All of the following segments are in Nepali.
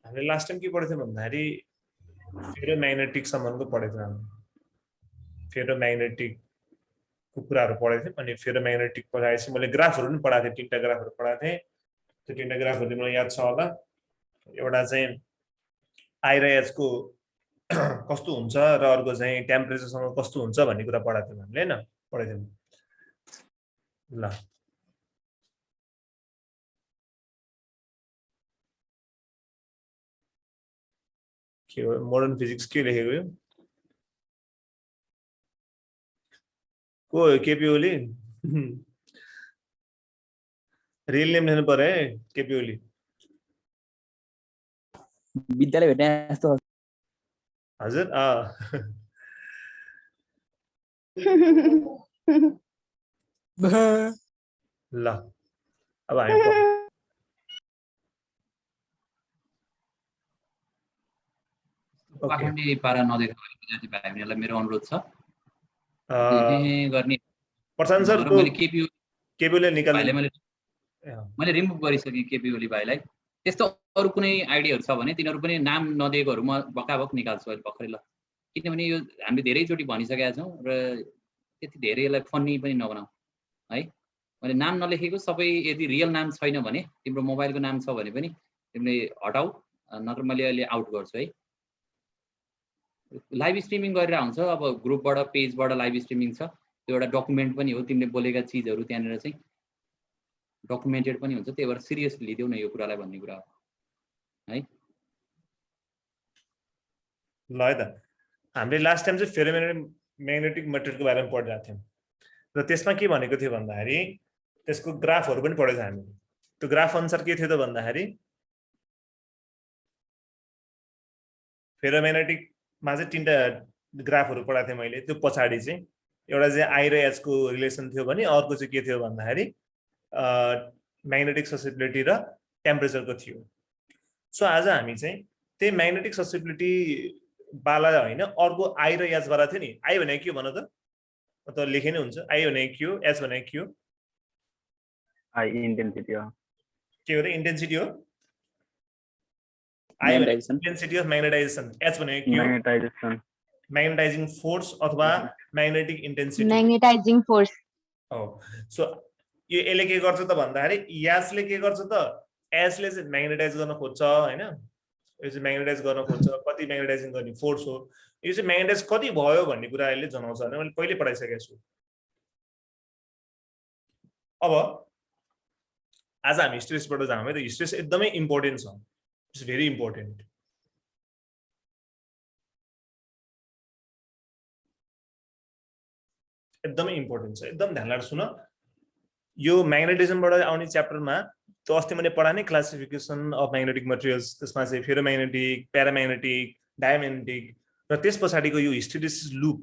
हामीले लास्ट टाइम के पढेको थियौँ भन्दाखेरि फेरोम्याग्नेटिक सम्बन्धको पढेको थियौँ हामी। फेरोम्याग्नेटिकको कुराहरू पढेको थियौँ अनि फेरोम्याग्नेटिक पढाएपछि मैले ग्राफहरू पनि पढाएको थिएँ, 3टा ग्राफहरू पढाएको थिएँ। त्यो 3टा ग्राफहरू मलाई याद छ होला। एउटा चाहिँ आई र एच को कस्तो हुन्छ र अर्को चाहिँ टेम्परेचरसँग कस्तो हुन्छ भन्ने कुरा पढाएको थियौँ हामीले हैन, पढेको थियौँ। ल के हो मोडर्न फिजिक्स के लेखेको यो? को हो केपी ओली? रियल नेम लेख्नु पर्यो है केपी ओली। विद्यालय भेट्ने जस्तो हजुर ल अब हामी पाखण्डी पारा नदेखाउने विद्यार्थी भाइ बहिनीहरूलाई मेरो अनुरोध छ गर्ने। प्रशान्त सर मैले केपी ओली निकाल्नु भाइलाई मैले रिमुभ गरिसकेँ केपी ओली भाइलाई। त्यस्तो अरू कुनै आइडियाहरू छ भने तिनीहरू पनि नाम नदिएकोहरू म बकाबक निकाल्छु अहिले भर्खरै ल। किनभने यो हामीले धेरैचोटि भनिसकेका छौँ र त्यति धेरै यसलाई फन्नी पनि नबनाऊ है। मैले नाम नलेखेको सबै यदि रियल नाम छैन भने तिम्रो मोबाइलको नाम छ भने पनि तिमीले हटाऊ, नत्र मैले अहिले आउट गर्छु है। लाइभ स्ट्रिमिङ गरेर हुन्छ, अब ग्रुपबाट पेजबाट लाइभ स्ट्रिमिङ छ, त्यो एउटा डकुमेन्ट पनि हो। तिमीले बोलेका चिजहरू त्यहाँनिर चाहिँ डकुमेन्टेड पनि हुन्छ, त्यही भएर सिरियसली लिदेऊ न यो कुरालाई भन्ने कुरा हो है। ल है त, हामीले लास्ट टाइम चाहिँ फेरोम्याग्नेटिक मटेरियलको बारेमा पढिरहेको थियौँ र त्यसमा के भनेको थियो भन्दाखेरि त्यसको ग्राफहरू पनि पढेको थियो हामीले। त्यो ग्राफ अनुसार के थियो त भन्दाखेरि फेरोम्याग्नेटिकमा चाहिँ 3टा ग्राफहरू पढाएको थिएँ मैले। त्यो पछाडि चाहिँ एउटा चाहिँ आई र एच को रिलेसन थियो भने अर्को चाहिँ के थियो भन्दाखेरि म्याग्नेटिक ससेप्टिबिलिटी र टेम्परेचरको थियो। सो आज हामी चाहिँ त्यही म्याग्नेटिक ससेप्टिबिलिटी बाला होइन, अर्को आई र एच वाला थियो नि। आई भनेको के हो भन त लेखे नै हुन्छ। आई भनेको के हो, एच भनेको के हो? आई इन्टेन्सिटी हो। के हो र इन्टेन्सिटी हो? आई भनेको इन्टेन्सिटी अफ म्याग्नेटाइजेसन, एच भनेको के हो? म्याग्नेटाइजेसन, म्याग्नेटाइजिङ फोर्स अथवा म्याग्नेटिक इन्टेन्सिटी, म्याग्नेटाइजिङ फोर्स हो। सो यो यसले के गर्छ त भन्दाखेरि एचले के गर्छ त, एचले चाहिँ म्याग्नेटाइज गर्न खोज्छ हैन। यो चाहिँ म्याग्नेटाइज गर्न खोज्छ, कति म्याग्नेटाइजिङ गर्ने फोर्स हो। यो चाहिँ म्याग्नेटाइज कति भयो भन्ने कुरा यसले जनाउँछ भने मैले पहिले पढाइसकेको छु। अब आज हामी स्ट्रेसबाट जाउँ है त। स्ट्रेस एकदमै इम्पोर्टेन्ट छ, इट्स भेरी इम्पोर्टेन्ट। एकदमै इम्पोर्टेन्ट छ, एकदम ध्यान लगाएर सुन। यो म्याग्नेटिजमबाट आउने च्याप्टरमा त्यो अस्ति मैले पढाएँ क्लासिफिकेसन अफ म्याग्नेटिक मटेरियल्स, त्यसमा चाहिँ फेरोम्याग्नेटिक, प्याराम्याग्नेटिक, डायम्याग्नेटिक र त्यस पछाडिको यो हिस्टेरिसिस लुप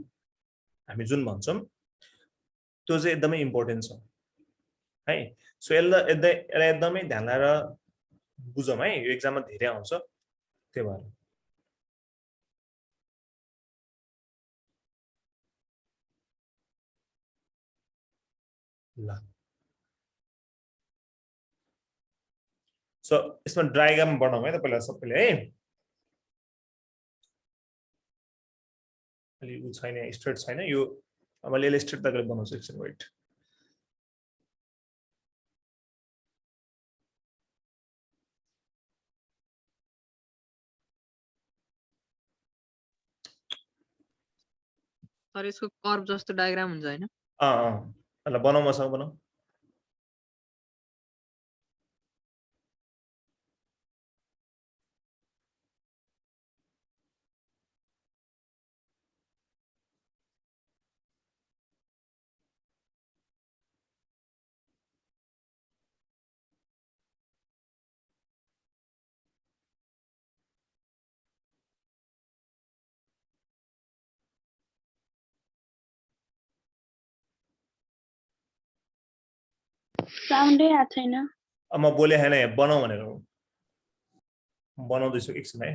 हामी जुन भन्छौँ त्यो चाहिँ एकदमै इम्पोर्टेन्ट छ है। सो यसलाई एकदमै ध्यान लगाएर बुझौँ है, यो एक्जाममा धेरै आउँछ त्यही भएर। ल सो यसमा डायग्राम बनाऊँ है त पहिला सबैले है। अलि उ छैन, स्ट्रेट छैन यो। मैले यसले स्ट्रेट तरिकाले बनाउँछु, एकछिन वेट। सर यसको कर्व जस्तो डायग्राम हुन्छ हैन? ल बनाऊ, मसँग बनाऊ। साउन्डै आएको छैन। म बोले हैन, बनाऊ भनेर बनाउँदैछु, एकछिन है।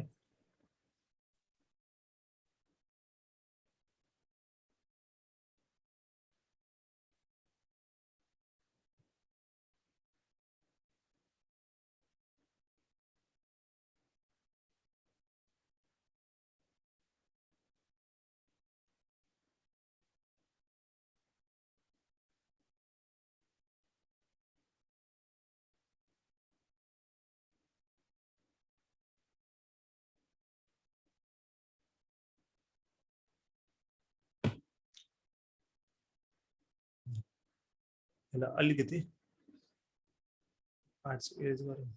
यसलाई अलिकति पार्ट्स इरेज गरौँ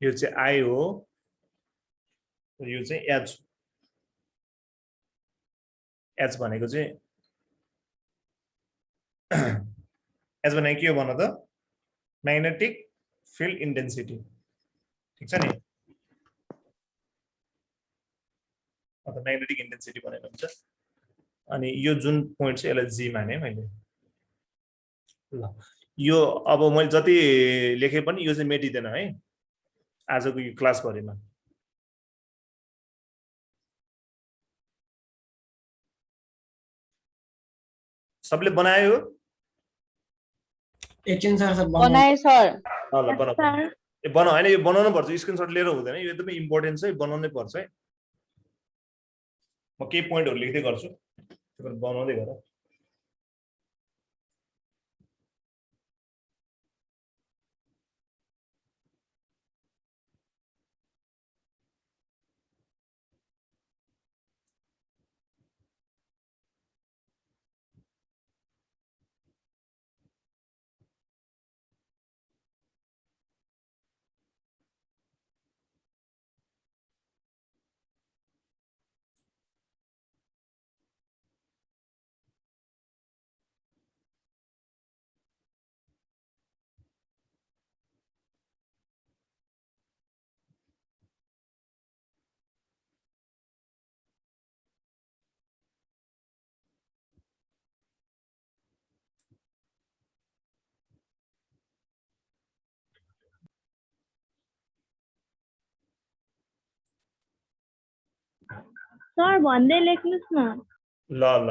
यो चाहिँ आई हो यो चाहिँ एच एच भनेको चाहिँ एच भनेको के हो भन त म्याग्नेटिक फिल्ड इन्टेन्सिटी ठीक छ नि अथवा म्याग्नेटिक इन्टेन्सिटी भनेको हुन्छ अनि यो जुन पोइन्ट छ यसलाई जी माने मैले ल यो अब मैले जति लेखे पनि यो चाहिँ मेटिदैन है आजको यो क्लास भरिमा सबले बनायो एकछिन सर बनाए सर ल बनाऊ ए बनाऊ हैन यो बनाउनु पर्छ स्क्रिनशट लिएर हुँदैन यो एकदमै इम्पोर्टेन्ट छ बनाउनै पर्छ है म केही पोइन्टहरु लेख्दै गर्छु त्यसपछि बनाउँदै गर सर भन्दै लेख्नुस् न ल ल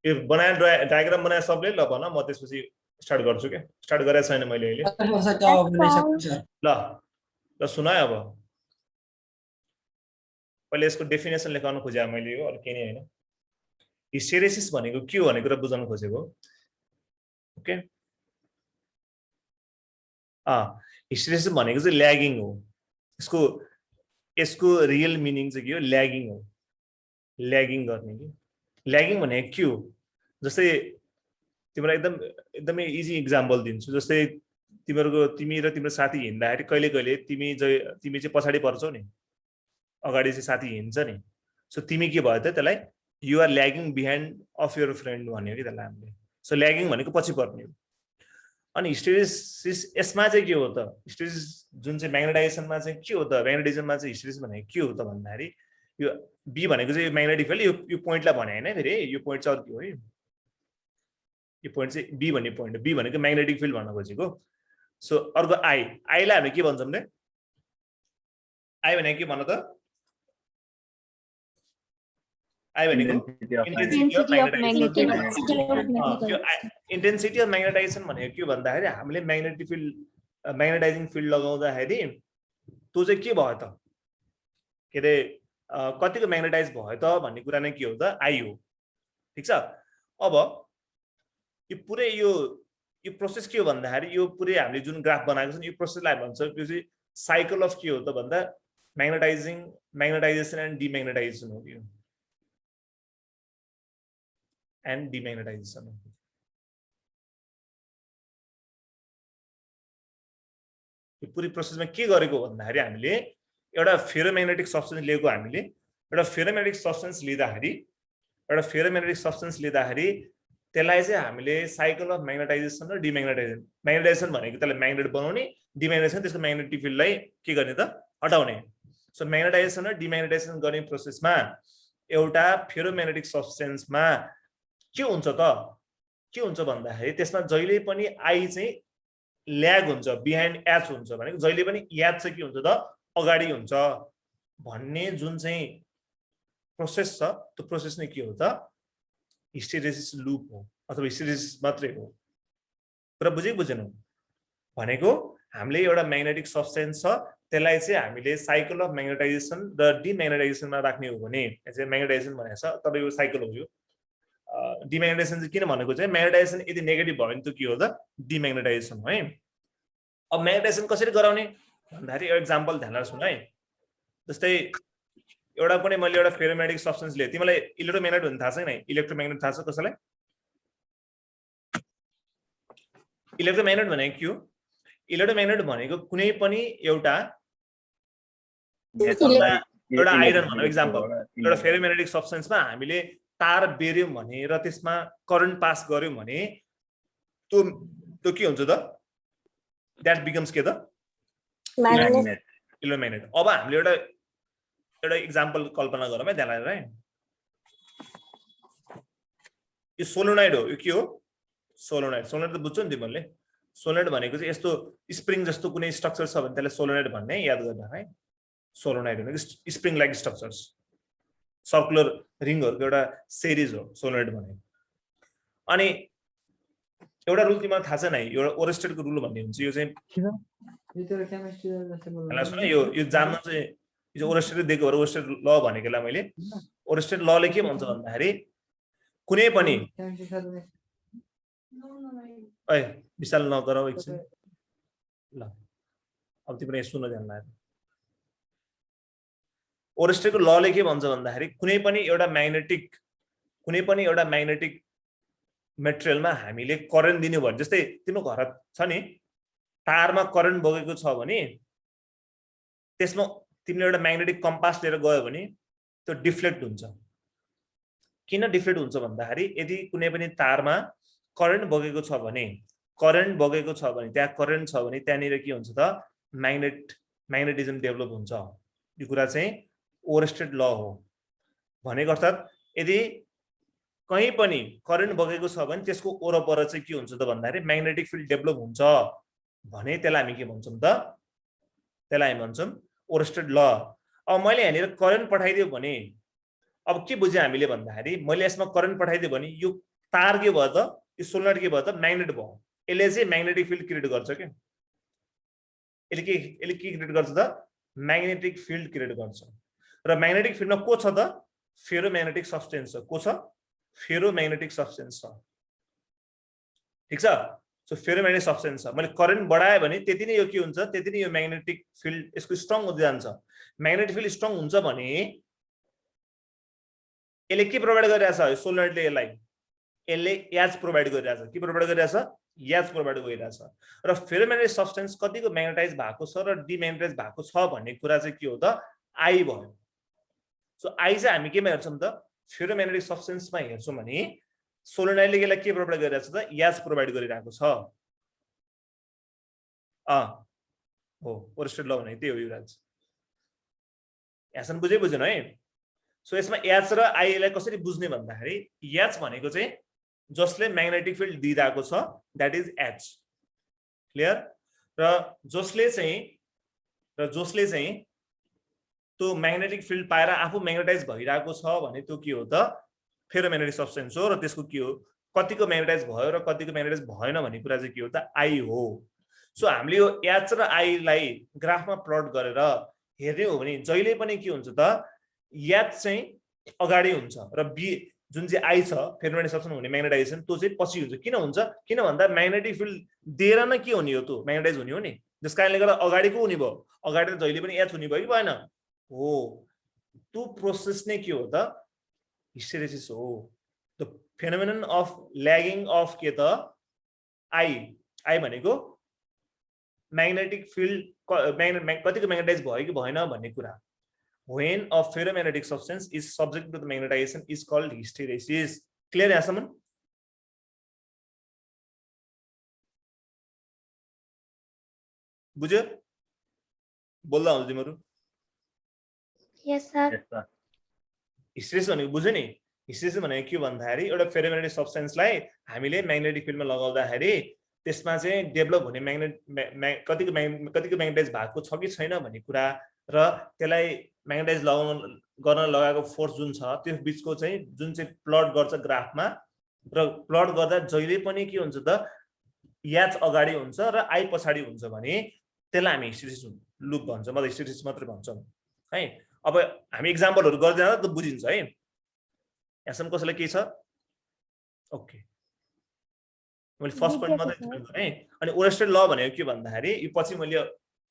यो बनाए डायग्राम बनाए सबले ल भन म त्यसपछि स्टार्ट गर्छु के स्टार्ट गरेछ छैन मैले अहिले ल ल सुन है अब पहिले यसको डेफिनेसन लेखाउन खोजे मैले यो अरु के नि हैन हिस्टेरेसिस भनेको के हो भन्ने कुरा बुझाउन खोजेको ओके हिस्टेरेसिस भनेको चाहिँ ल्यागिङ हो यसको यसको रियल मिनिङ चाहिँ के हो ल्यागिङ हो ल्यागिङ गर्ने कि ल्यागिङ भनेको के हो जस्तै तिमीलाई एकदमै इजी एक्जाम्पल दिन्छु जस्तै तिमी र तिम्रो साथी हिँड्दाखेरि कहिले कहिले तिमी चाहिँ पछाडी पर्छौ नि अगाडि चाहिँ साथी हिँड्छ नि सो तिमी के भयो त त्यसलाई you are lagging behind of your friend भन्यो कि त्यसलाई हामीले सो ल्यागिङ भनेको पछि पर्ने हो अनि हिस्टेरेसिस यसमा चाहिँ के हो त हिस्टेरेसिस जुन चाहिँ म्याग्नेटाइजेसनमा चाहिँ के हो त म्याग्नेटिजममा चाहिँ हिस्टेरेसिस भनेको के हो त भन्दाखेरि यो बी भनेको चाहिँ म्याग्नेटिक फिल्ड यो पोइन्टलाई भने हैन फेरि यो पोइन्ट चाहिँ अर्को हो है यो पोइन्ट चाहिँ बी भन्ने पोइन्ट हो बी भनेको म्याग्नेटिक फिल्ड भन्न खोजेको सो अर्को आईलाई हामी के भन्छौँ भने आई भनेको के भन्न त आई भनेको इन्टेन्सिटी अफ म्याग्नेटाइजेसन भनेको के भन्दाखेरि हामीले म्याग्नेटाइजिङ फिल्ड लगाउँदाखेरि त्यो चाहिँ के भयो त के अरे कतिको म्याग्नेटाइज भयो त भन्ने कुरा नै के हो त आई हो ठीक छ अब यो पुरै यो प्रोसेस के हो भन्दाखेरि यो पुरै हामीले जुन ग्राफ बनाएको छ नि यो प्रोसेसलाई भन्छ यो चाहिँ साइकल अफ के हो त भन्दा म्याग्नेटाइजेसन एन्ड डिम्याग्नेटाइजेसन हो यो एन्ड डिम्याग्नेटाइजेसन यो पुरै प्रोसेसमा के गरेको भन्दाखेरि हामीले एउटा फेरोम्याग्नेटिक सब्स्टेन्स लिएको हामीले एउटा फेरोम्याग्नेटिक सब्स्टेन्स लिँदाखेरि त्यसलाई चाहिँ हामीले साइकल अफ म्याग्नेटाइजेसन र डिम्याग्नेटाइजेसन, म्याग्नेटाइजेसन भनेको त्यसलाई म्याग्नेट बनाउने, डिम्याग्नेटाइजेसन त्यसको म्याग्नेटिक फिल्डलाई के गर्ने त हटाउने। सो म्याग्नेटाइजेसन र डिम्याग्नेटाइजेसन गर्ने प्रोसेसमा एउटा फेरोम्याग्नेटिक सब्स्टेन्समा के हुन्छ भन्दाखेरि त्यसमा जहिले पनि आई चाहिँ ल्याग हुन्छ, बिहाइन्ड एच हुन्छ, भनेको जहिले पनि एच चाहिँ के हुन्छ त अगाडि हुन्छ भन्ने जुन चाहिँ प्रोसेस छ त्यो प्रोसेस नै के हो त हिस्टेरेसिस लूप हो अथवा हिस्टेरेसिस मात्रै हो। कुरा बुझेनौ? भनेको हामीले एउटा म्याग्नेटिक सब्स्टेन्स छ त्यसलाई चाहिँ हामीले साइकल अफ म्याग्नेटाइजेसन र डिम्याग्नेटाइजेसनमा राख्ने हो भने चाहिँ म्याग्नेटाइजेसन भनेको छ तपाईको साइकल हो यो। डिम्याग्नेटाइजेसन चाहिँ किन भनेको चाहिँ म्याग्नेटाइजेसन यदि नेगेटिभ भयो भने त के हो त डिम्याग्नेटाइजेसन हो है। अब म्याग्नेटाइजेसन कसरी गराउने भन्दाखेरि एउटा एक्जाम्पल ध्यान सुन है। जस्तै एउटा पनि मैले एउटा फेरोम्याग्नेटिक सब्स्टेन्स लिए, तिमीलाई इलेक्ट्रोम्याग्नेट भन्ने थाहा छ नि? इलेक्ट्रोम्याग्नेट थाहा छ कसैलाई? इलेक्ट्रोम्याग्नेट भनेको के हो? इलेक्ट्रोम्याग्नेट भनेको कुनै पनि एउटा आइरन भनौँ एक्जाम्पल, एउटा फेरोम्याग्नेटिक सब्स्टेन्समा हामीले तार बेर्यौं भने र त्यसमा करेन्ट पास गर्यौं भने त्यो के हुन्छ त? द्याट बिकम्स के त? इलेक्ट्रोम्याग्नेट। अब हामीले एउटा एक्जाम्पल कल्पना गरौँ है ध्यान लगाएर है। यो सोलोनाइड हो। यो के हो? सोलोनाइड त बुझ्छौ नि तिमीहरूले? सोलोनाइड भनेको चाहिँ यस्तो स्प्रिङ जस्तो कुनै स्ट्रक्चर छ भने त्यसलाई सोलोनाइड भन्ने याद गर्दा है। सोलोनाइड भनेको स्प्रिङ लाइक स्ट्रक्चर्स, सर्कुलर रिङहरूको एउटा सिरिज हो सोलोनाइड भनेको। अनि एउटा रुल तिमीलाई थाहा छ नि, एउटा ओरेस्टेडको रुल भन्ने हुन्छ। यो चाहिँ यो जान्न चाहिँ यो ओरेस्टेड दिएको भएर ओरेस्टेड ल भनेकोलाई मैले ओरेस्टेड लले के भन्छ भन्दाखेरि कुनै पनि विशाल नगराउ एकछिन ल। अब तिम्रो यहाँ सुन्न ध्यान लाग्यो। ओरेस्टेडको लले के भन्छ भन्दाखेरि कुनै पनि एउटा म्याग्नेटिक मेटेरियलमा हामीले करेन्ट दिनु भयो। जस्तै तिम्रो घर छ नि, तारमा करेन्ट बगेको छ भने त्यसमा तिमीले एउटा म्याग्नेटिक कम्पास लिएर गयो भने त्यो डिफ्लेक्ट हुन्छ। किन डिफ्लेक्ट हुन्छ भन्दाखेरि यदि कुनै पनि तारमा करेन्ट बगेको छ भने त्यहाँ करेन्ट छ भने त्यहाँनिर के हुन्छ त म्याग्नेटिजम डेभलप हुन्छ। यो कुरा चाहिँ ओरेस्टेड ल हो। भनेको अर्थात् यदि कहीँ पनि करेन्ट बगेको छ भने त्यसको वरपर चाहिँ के हुन्छ त भन्दाखेरि म्याग्नेटिक फिल्ड डेभलप हुन्छ भने त्यसलाई हामी के भन्छौँ त? त्यसलाई हामी भन्छौँ ओरेस्टेड ल। अब मैले यहाँनिर करेन्ट पठाइदियो भने अब के बुझ्यो हामीले भन्दाखेरि मैले यसमा करेन्ट पठाइदियो भने यो तार के भयो त? यो सोलोनाइड के भयो त? म्याग्नेट भयो। यसले चाहिँ म्याग्नेटिक फिल्ड क्रिएट गर्छ क्या। यसले के क्रिएट गर्छ त? म्याग्नेटिक फिल्ड क्रिएट गर्छ। र म्याग्नेटिक फिल्डमा को छ त? फेरोम्याग्नेटिक सब्स्टेन्स छ। को छ? फेरोम्याग्नेटिक सब्स्टेन्स छ। ठिक छ? सो फेरोम्याग्नेटिक सब्स्टेन्स छ। मैले करेन्ट बढाएँ भने त्यति नै यो के हुन्छ? त्यति नै यो म्याग्नेटिक फिल्ड यसको स्ट्रङ हुँदै जान्छ। म्याग्नेटिक फिल्ड स्ट्रङ हुन्छ भने यसले के प्रोभाइड गरिरहेछ? यो सोलोनाइडले यसले एच प्रोभाइड गरिरहेछ। के प्रोभाइड गरिरहेछ? एच प्रोभाइड गरिरहेछ। र फेरोम्याग्नेटिक सब्स्टेन्स कतिको म्याग्नेटाइज भएको छ र डिम्याग्नेटाइज भएको छ भन्ने कुरा चाहिँ के हो त? आई भयो। सो आई चाहिँ हामी केमा हेर्छौँ त? फेरोम्याग्नेटिक सब्स्टेन्समा हेर्छौँ भने सोलोनाइडले यसलाई के प्रोभाइड गरिरहेछ त? एच प्रोभाइड गरिरहेको छ। हो ओरेस्टेड ल भने त्यही हो युवराज। यहाँसम्म बुझेन है? सो यसमा एच र आईलाई कसरी बुझ्ने भन्दाखेरि एच भनेको चाहिँ जसले म्याग्नेटिक फिल्ड दिइरहेको छ द्याट इज एच। क्लियर? र जसले चाहिँ त्यो म्याग्नेटिक फिल्ड पाएर आफू म्याग्नेटाइज भइरहेको छ भने त्यो के हो त? फेरोम्याग्नेटिक सब्स्टेन्स हो। र त्यसको के हो? कतिको म्याग्नेटाइज भयो र कतिको म्याग्नेटाइज भएन भन्ने कुरा चाहिँ के हो त? आई हो। सो हामीले यो एच र आईलाई ग्राफमा प्लट गरेर हेर्ने हो भने जहिले पनि के हुन्छ त? एच चाहिँ अगाडि हुन्छ र बी जुन चाहिँ आई छ फेरोम्याग्नेटिक सब्स्टेन्स हुने म्याग्नेटाइजेसन त्यो चाहिँ पछि हुन्छ। किन हुन्छ? किन भन्दा म्याग्नेटिक फिल्ड दिएर नै के हुने हो? त्यो म्याग्नेटाइज हुने हो नि। त्यस कारणले गर्दा अगाडिको हुने भयो। अगाडि त जहिले पनि एच हुने भयो कि भएन? हो। त्यो प्रोसेस नै के हो त? हिस्टेरेसिस हो। The phenomenon of lagging of के त? आई भनेको म्याग्नेटिक फिल्ड कतिको म्याग्नेटाइज भयो कि भएन भन्ने कुरा। when a ferromagnetic substance is subject to the magnetization is called hysteresis. Clear यहाँसम्म? बुझ्यो? बोल्दा हुन्छ तिमीहरु? Yes, sir. Yes, sir. Hysteresis भनेको बुझ्यो नि? हिस्टेरिसिस भनेको के भन्दाखेरि एउटा फेरोम्याग्नेटिक सब्स्टेन्सलाई हामीले म्याग्नेटिक फिल्डमा लगाउँदाखेरि त्यसमा चाहिँ डेभलप हुने कतिको म्याग्नेटाइज भएको छ कि छैन भन्ने कुरा र त्यसलाई म्याग्नेटाइज गर्न लगाएको फोर्स जुन छ त्यो बीचको चाहिँ जुन चाहिँ प्लट गर्छ ग्राफमा र प्लट गर्दा जहिले पनि के हुन्छ त याच अगाडि हुन्छ र आई पछाडी हुन्छ भने त्यसलाई हामी हिस्टेरिसिस लुप भन्छौँ। मतलब हिस्टेरिसिस मात्र भन्छौँ है। अब हामी एक्जाम्पलहरु गर्दै जाँदा त बुझिन्छ है। यसम कसैलाई के छ? ओके, मैले फर्स्ट पोइन्ट मात्रै एक्सप्लेन गरेँ। अनि ओरेस्टेड ल भनेको के भन्दाखेरि यो पछि मैले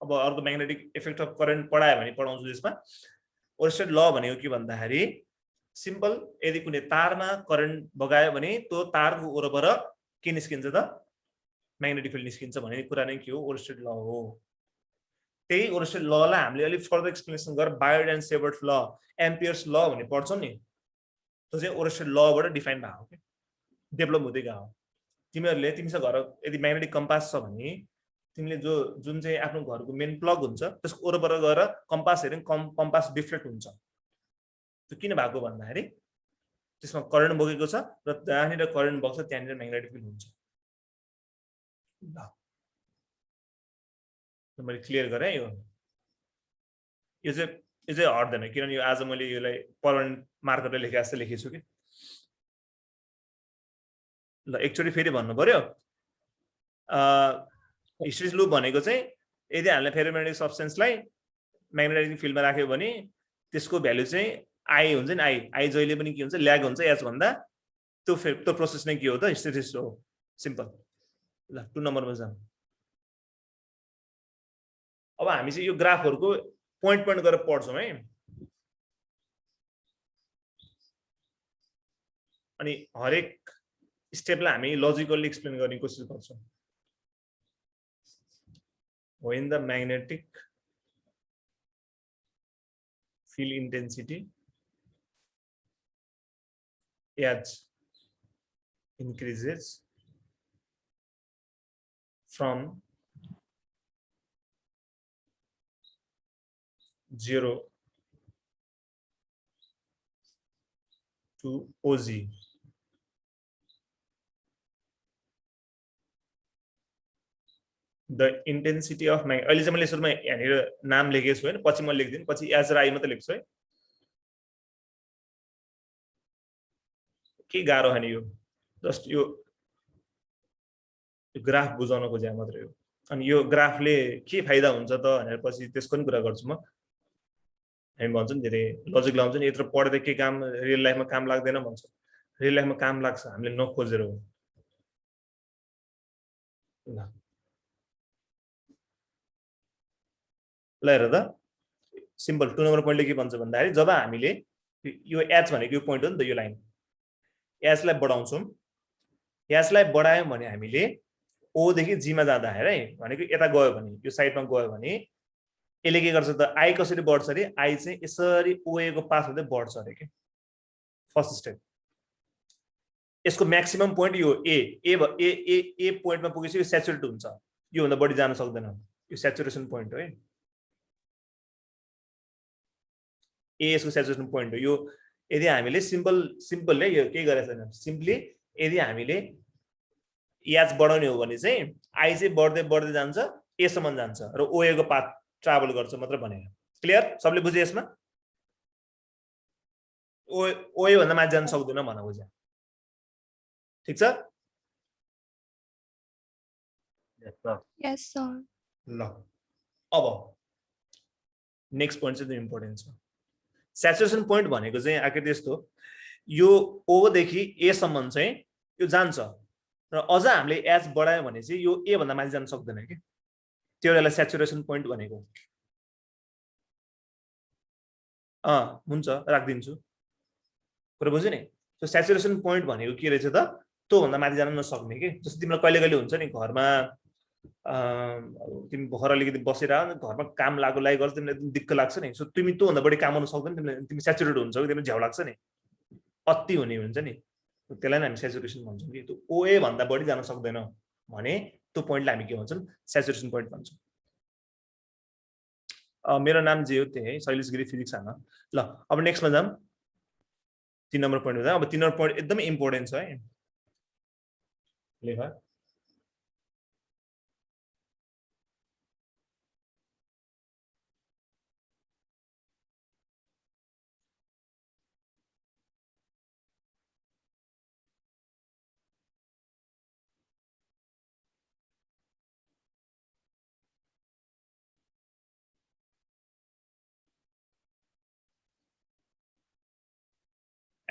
अब अर्को म्याग्नेटिक इफेक्ट अफ करेन्ट पढाए भने पढाउँछु त्यसमा। ओरेस्टेड ल भनेको के भन्दाखेरि सिम्पल, यदि कुनै तारमा करेन्ट बगायो भने त्यो तारको वरपर के निस्किन्छ त? म्याग्नेटिक फिल्ड निस्किन्छ भन्ने कुरा नै के हो? ओरेस्टेड ल हो। त्यही ओरेस्टेड ललाई हामीले अलि फर्दर एक्सप्लेनेसन गरेर बायोट एन्ड सेवर्ट ल, एम्पियर्स ल भन्ने पढ्छौँ नि, त्यो चाहिँ ओरेस्टेड लबाट डिफाइन भएको के डेभलप हुँदै गयो। तिमीहरुले तिमीसँग घर यदि म्याग्नेटिक कम्पास छ भने तिमीले जुन चाहिँ आफ्नो घरको मेन प्लग हुन्छ त्यसको वरपर गएर कम्पास हेर्ने कम्पास डिफ्लेक्ट हुन्छ। त्यो किन भएको भन्दाखेरि त्यसमा करेन्ट बगेको छ र जहाँनिर करेन्ट बग्छ त्यहाँनिर म्याग्नेटिक फिल्ड हुन्छ। ल मैले क्लियर गरेँ। यो चाहिँ हट्दैन किनभने आज मैले यसलाई पर्मानेन्ट मार्करले लेखे जस्तो लेखेछु कि। ल एकचोटि फेरि भन्नु पर्यो। हिस्टेरिसिस लुप भनेको चाहिँ यदि हामीले फेरोम्याग्नेटिक सब्स्टेन्सलाई म्याग्नेटाइजिङ फिल्डमा राख्यो भने त्यसको भ्यालु चाहिँ आई हुन्छ नि। आई जहिले पनि के हुन्छ? ल्याग हुन्छ एच भन्दा। त्यो प्रोसेस नै के हो त? हिस्टेरिसिस हो। सिम्पल। ल 2 नम्बरमा जाउँ। अब हामी चाहिँ यो ग्राफहरुको पोइन्ट गरेर पढ्छौँ है। अनि हरेक स्टेपलाई हामी लजिकली एक्सप्लेन गर्ने कोसिस गर्छौँ। When the magnetic field intensity H increases from 0 to OZ, the intensity of my अहिले चाहिँ मैले सुरुमा यहाँनिर नाम लेखेको छु हैन, पछि म लेख्दिन, पछि एच र आई मात्र लेख्छु है। के गाह्रो हैन यो, जस्ट यो ग्राफ बुझाउन खोजे मात्रै हो। अनि यो ग्राफले के फाइदा हुन्छ त भनेर पछि त्यसको पनि कुरा गर्छु म। हामी भन्छौँ नि धेरै लजिक लाउँछ नि, यत्रो पढ्दै के काम रियल लाइफमा काम लाग्दैन भन्छ। रियल लाइफमा काम लाग्छ, हामीले नखोजेर हो। ल हेर त, सिम्पल 2 नम्बर पोइन्टले के भन्छ भन्दाखेरि जब हामीले यो एच भनेको यो पोइन्ट हो नि त, यो लाइन एच लाई बढाउँछौँ, एच लाई बढायौँ भने हामीले ओ देखि जी मा जाँदाखेरि है भनेको यता गयो भने यो साइडमा गयो भने यसले के गर्छ त? आई कसरी बढ्छ अरे? आई चाहिँ यसरी ओए को पास हुँदै बढ्छ अरे के। फर्स्ट स्टेप यसको म्याक्सिमम पोइन्ट यो ए पोइन्टमा पुगेपछि यो स्याचुरेट हुन्छ, यो भन्दा बढी जान सक्दैन। यो स्याचुरेसन पोइन्ट हो है, ए यसको स्याचुरेसन पोइन्ट हो यो। यदि हामीले सिम्पलले यो के गरेछ छैन, सिम्पली यदि हामीले एच बढाउने हो भने चाहिँ आई चाहिँ बढ्दै बढ्दै जान्छ, ए सम्म जान्छ र ओए को पाथ ट्राभल गर्छ मात्र भनेर। क्लियर? सबले बुझे यसमा? ओए भन्दा माथि जान सक्दैन भन्न बुझ्या? ठीक छ? Yes, sir. ल अब नेक्स्ट पोइन्ट चाहिँ इम्पोर्टेन्ट छ। स्याचुरेसन पोइन्ट भनेको चाहिँ आखिर यस्तो, यो ओ देखि ए सम्म चाहिँ यो जान्छ र अझ हामीले एच बढायो भने चाहिँ यो ए भन्दा माथि जान सक्दैन के। त्यो बेला स्याचुरेसन पोइन्ट भनेको हुन्छ, राखिदिन्छु। कुरा बुझ्यो नि? त्यो स्याचुरेसन पोइन्ट भनेको के रहेछ त? त्यो भन्दा माथि जान नसक्ने के। जस्तो तिमीलाई कहिले कहिले हुन्छ नि घरमा तिमी भर्खर अलिकति बसेर घरमा काम लागि गर्छ तिमीलाई एकदम दिक्क लाग्छ नि सो तिमी त्योभन्दा बढी काम गर्नु सक्दैन तिमी स्याचुरेट हुन्छ तिमीलाई झ्याउ लाग्छ नि अति हुने हुन्छ नि त्यसलाई हामी स्याचुरेसन भन्छौँ कि त्यो ओए भन्दा बढी जान सक्दैन भने त्यो पोइन्टलाई हामी के भन्छौँ स्याचुरेसन पोइन्ट भन्छौँ मेरो नाम जे हो त्यही है शैलेश गिरी फिजिक्स हान ल अब नेक्स्टमा जाऊँ 3 नम्बर पोइन्टमा जाऊँ अब 3 नम्बर पोइन्ट एकदमै इम्पोर्टेन्ट छ है लेख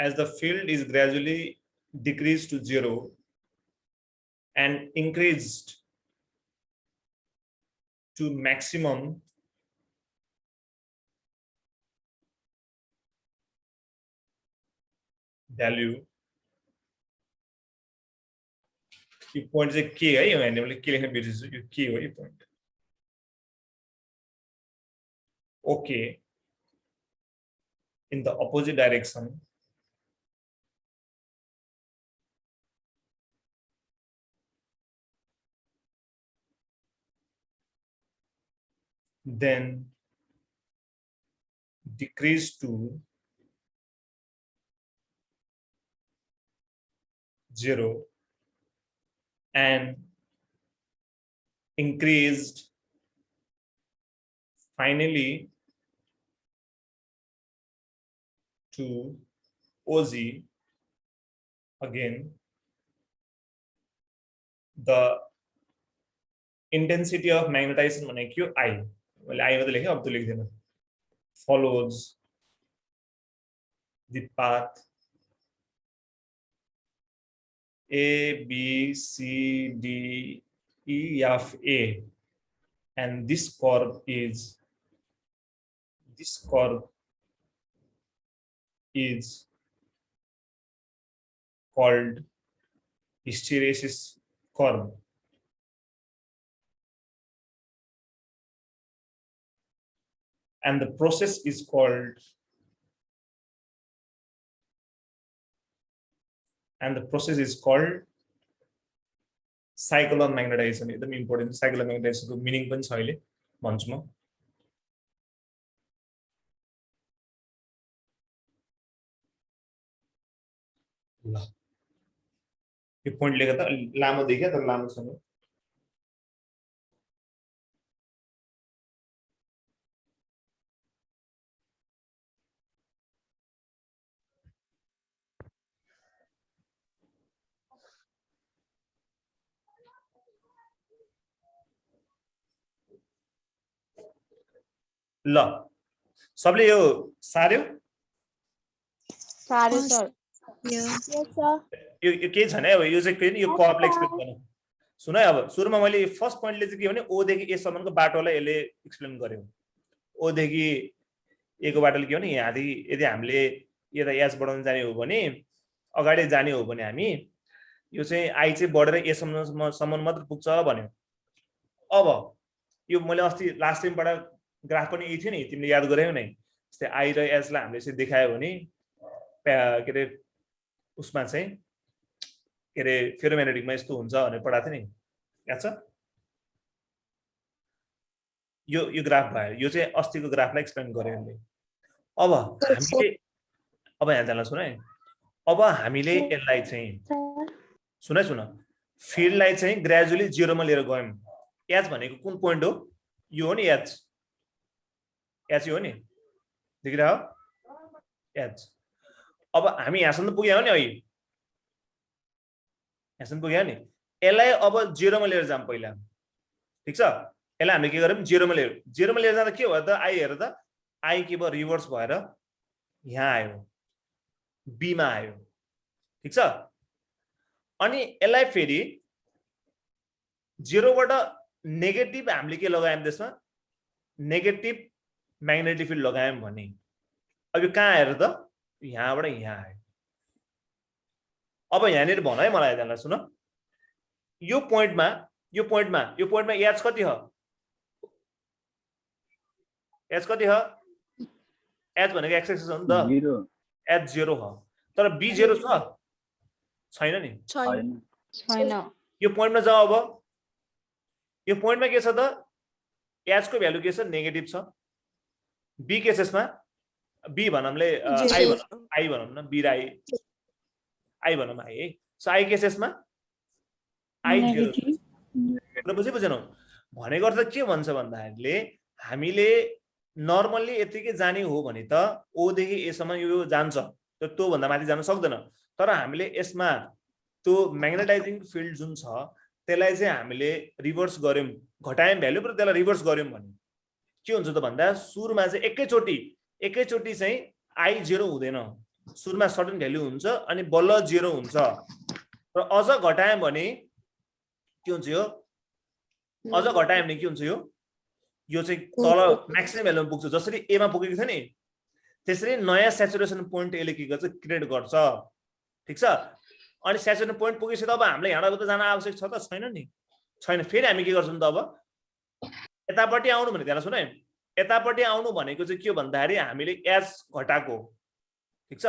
as the field is gradually decreased to 0 and increased to maximum value यो पोइन्ट चाहिँ के है यो हामीले के लेख्न बिर्सिछु यो के हो यो point okay in the opposite direction then decrease to 0 and increased finally to OZ again the intensity of magnetization भने के हो I मैले I मात्र लेखेँ अब त लेख्दिन follows the path A B C D E F A and this curve is called hysteresis curve and the process is called cycle of magnetization एकदम इम्पोर्टेन्ट cycle of magnetization को मिनिङ पनि छ अहिले भन्छु म ल यो पोइन्ट लेख्दा त लामो देखियो तर लामो छैन ल सबले यो सार्यो Sorry, sir. Yes, sir. यो के छैन है अब यो चाहिँ के यो कर्वलाई एक्सप्लेन गर्नु सुन है अब सुरुमा मैले फर्स्ट पोइन्टले चाहिँ के भने ओ देखि ए सम्मको बाटोलाई यसले एक्सप्लेन गर्यो ओ देखि ए को बाटोले के भने यहाँदेखि यदि हामीले यता एच बढाउन जाने हो भने अगाडि जाने हो भने हामी यो चाहिँ आई चाहिँ बढेर ए सम्म मात्र पुग्छ भन्यो अब यो मैले अस्ति लास्ट टाइमबाट ग्राफ पनि यही थियो नि तिमीले याद गर्यौ नै जस्तै आई र एच लाई हामीले यसरी देखायो भने के अरे उसमा चाहिँ के अरे फेरोम्याग्नेटिकमा यस्तो हुन्छ भनेर पढाएको थियो नि याद छ यो ग्राफ भयो यो चाहिँ अस्तिको ग्राफलाई एक्सप्लेन गर्यो यसले अब हामीले अब यहाँ जान सुन है अब हामीले यसलाई चाहिँ सुन फिल्डलाई चाहिँ ग्रेजुअली 0 मा लिएर गयौं एच भनेको कुन पोइन्ट हो यो हो नि एच यो हो नि देखिरह एच अब हामी यहाँसम्म पुग्यौं नि अहिले यहाँसम्म पुग्यौं नि यसलाई अब 0 मा लिएर जाम पहिला ठीक छ यसलाई हामीले के गर्यौं 0 मा लिएर जाँदा के भयो त आई हेर त आई के भयो रिभर्स भएर यहाँ आयो बी मा आयो ठीक छ अनि यसलाई फेरि 0 बाट नेगेटिभ हामीले के लगायौं त्यसमा नेगेटिभ म्याग्नेटिक फिल्ड लगायौं भने अब यो कहाँ आएर त यहाँबाट यहाँ आयो अब यहाँनिर भन है मलाई यसलाई सुन यो पोइन्टमा यो पोइन्टमा एच कति हो एच कति हो एच भनेको एक्स एक्सिस हो नि त 0 एच 0 हो तर बी 0 छ छैन नि छैन यो पोइन्टमा जाऊ अब यो पोइन्टमा के छ त एच को भ्यालु के छ नेगेटिभ छ बी के छ यसमा बी भनौँले आई भनौँ न बी र आई भनौँ आई है सो आई के छ यसमा आई 0 छ बुझेनौ भनेको अर्थ के भन्छ भन्दाखेरिले हामीले नर्मल्ली यतिकै जाने हो भने त ओ देखि ए सम्म यो जान्छ त्यो भन्दा माथि जान सक्दैन तर हामीले यसमा त्यो म्याग्नेटाइजिङ फिल्ड जुन छ त्यसलाई चाहिँ हामीले रिभर्स गर्यौं घटायौं भ्यालु र त्यसलाई रिभर्स गर्यौं भने के हुन्छ त भन्दा सुरुमा चाहिँ एकैचोटी चाहिँ आई 0 हुँदैन सुरुमा सर्टेन भ्यालु हुन्छ अनि बल्ल 0 हुन्छ र अझ घटायौं भने के हुन्छ यो अझ घटायौं भने के हुन्छ यो चाहिँ तल म्याक्सिमम भ्यालुमा पुग्छ जसरी ए मा पुगेको छ नि त्यसरी नयाँ स्याचुरेसन पोइन्ट एले के गर्छ क्रिएट गर्छ ठीक छ अनि स्याचुरेसन पोइन्ट पुगेपछि त अब हामीले यहाँबाट जान आवश्यक छ त छैन नि छैन फेरि हामी के गर्छौं त अब यतापट्टि आउनु भने त्यहाँ सुन है यतापट्टि आउनु भनेको चाहिँ के हो भन्दाखेरि हामीले एच घटाको ठीक छ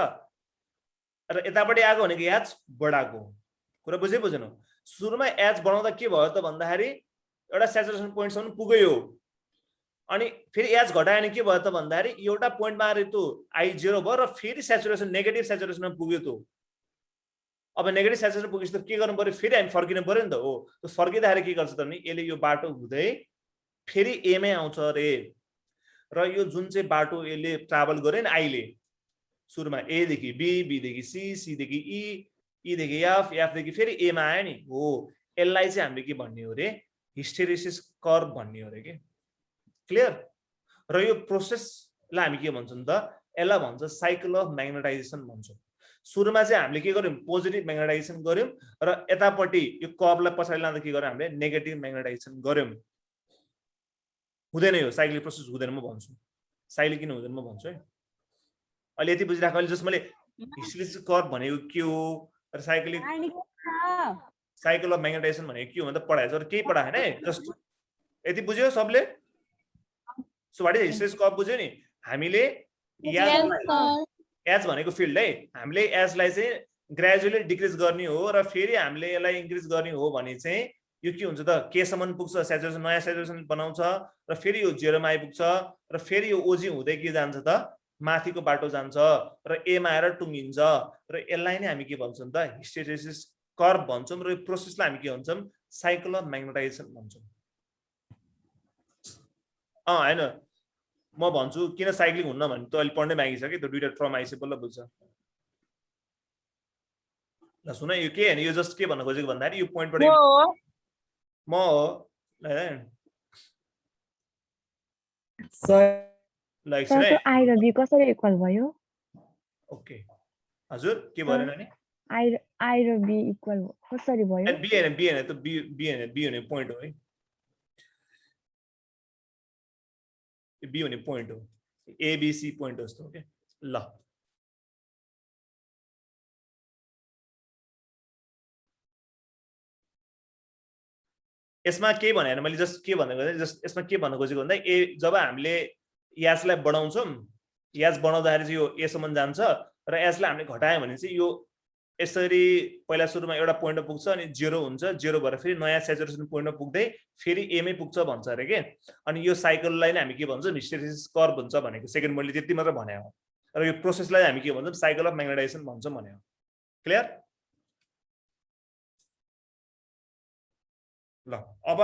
र यतापट्टि आएको भनेको एच बढाको कुरा बुझेनौ सुरुमा एच बढाउँदा के भयो त भन्दाखेरि एउटा स्याचुरेसन पोइन्ट सम्म पुग्यो अनि फेरि एच घटायो भने के भयो त भन्दाखेरि एउटा पोइन्टमा आएर त्यो आई 0 भयो र फेरि स्याचुरेसन नेगेटिभ स्याचुरेसनमा पुग्यो त्यो अब नेगेटिभ स्याचुरेसन पुगेपछि त के गर्नु पर्यो फेरि हामी फर्किनु पर्यो नि त हो त्यो फर्किँदाखेरि के गर्छ त भने यसले यो बाटो हुँदै फेरि ए मै आउँछ रे र यो जुन चाहिँ बाटो यसले ट्राभल गर्यो नि आईले सुरुमा ए देखि बी बी देखि सी सी देखि ई ई देखि एफ एफ देखि फेरि ए मा आयो नि हो यसलाई चाहिँ हामीले के भन्ने हो रे हिस्टेरेसिस कर्भ भन्ने हो रे के क्लियर र यो प्रोसेसलाई हामी के भन्छौं त यसलाई भन्छ साइकल अफ म्याग्नेटाइजेसन भन्छौं सुरुमा चाहिँ हामीले के गर्यौं पोजिटिभ म्याग्नेटाइजेसन गर्यौं र यतापट्टि यो कर्भलाई पछाडि लाँदा के गर्यौं हामीले नेगेटिभ म्याग्नेटाइजेसन गर्यौं हुँदैन यो साइक्लिक प्रोसेस हुँदैन म भन्छु साइक्लिक किन हुँदैन म भन्छु है अहिले यति बुझिराख अहिले जस मैले हिस्टेरेसिस कर्भ भनेको के हो र साइकल अफ म्याग्नेटाइजेसन भनेको के हो भन्दा पढाएछ र केही पढाएन है जस्ट यति बुझ्यो सबले so what is hysteresis curve बुझ्यो नि हामीले एच भनेको फिल्ड है हामीले एच लाई चाहिँ ग्रेजुअली डिक्रिज गर्ने हो र फेरि हामीले यसलाई इन्क्रिज गर्ने हो भने चाहिँ यो के हुन्छ त के सम्म पुग्छ स्याचुरेसन नयाँ स्याचुरेसन बनाउँछ र फेरि यो 0 मा आइपुग्छ र फेरि यो ओजी हुँदै के जान्छ त माथिको बाटो जान्छ र ए मा आएर टुङ्गिन्छ र यसलाई नै हामी के भन्छौं त हिस्टेरेसिस कर्भ भन्छौं र यो प्रोसेसलाई हामी के भन्छौं साइकल अफ म्याग्नेटाइजेसन भन्छौं हैन म भन्छु किन साइक्लिङ हुन्न भने त अहिले पढ्नै मागिसके त्यो दुईटा ट्रम आइसके बल्ल बुझ्छ ल सुन यो के हैन यो जस्ट के भन्न खोजेको भन्दाखेरि यो पोइन्टबाट म हो लाइक सर आई र बी कसरी इक्वल भयो ओके हजुर के भएन नि आई र बी इक्वल कसरी भयो बी हैन त बी हुने पोइन्ट हो है बी हुने पोइन्ट हो एबीसी पोइन्ट हो जस्तो ओके ल यसमा के भने मैले जस्ट के भनेको जस्ट यसमा के भन्न खोजेको भन्दा ए जब हामीले यासलाई बढाउँछौं यास बढाउँदाखेरि चाहिँ यो ए सम्म जान्छ र यासलाई हामीले घटायौं भने चाहिँ यो यसरी पहिला सुरुमा एउटा पोइन्टमा पुग्छ अनि 0 हुन्छ 0 भएर फेरि नयाँ स्याचुरेसन पोइन्टमा पुग्दै फेरि ए मै पुग्छ भन्छ अरे के अनि यो साइकललाई नै हामी के भन्छौं हिस्टेरेसिस कर्भ भन्छ भनेको सेकेन्ड मैले त्यति मात्र भने हो र यो प्रोसेसलाई हामी के भन्छौं साइकल अफ म्याग्नेटाइजेसन भन्छौं भने हो क्लियर ल अब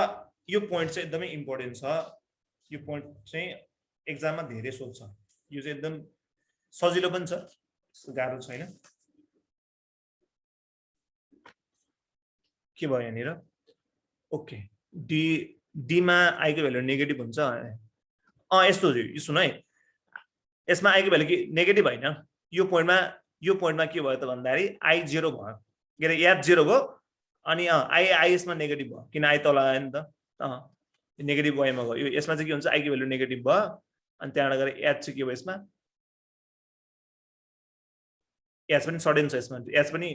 यो पोइन्ट चाहिँ एकदमै इम्पोर्टेन्ट छ यो पोइन्ट चाहिँ एक्जाममा धेरै सोध्छ यो चाहिँ एकदम सजिलो पनि छ गाह्रो छैन के भयो यहाँनिर ओके डी मा आई को भ्यालु नेगेटिभ हुन्छ यस्तो यो सुन है यसमा आई को भ्यालु के नेगेटिभ हैन यो पोइन्टमा के भयो त भन्दाखेरि आई 0 भयो के अरे एच 0 भयो अनि आई यसमा नेगेटिभ भयो किन आई तल आयो नि त नेगेटिभ वाइमा भयो यसमा चाहिँ के हुन्छ आई को भ्यालु नेगेटिभ भयो अनि त्यहाँबाट गएर एच चाहिँ के भयो यसमा एच पनि सडेन छ यसमा एच पनि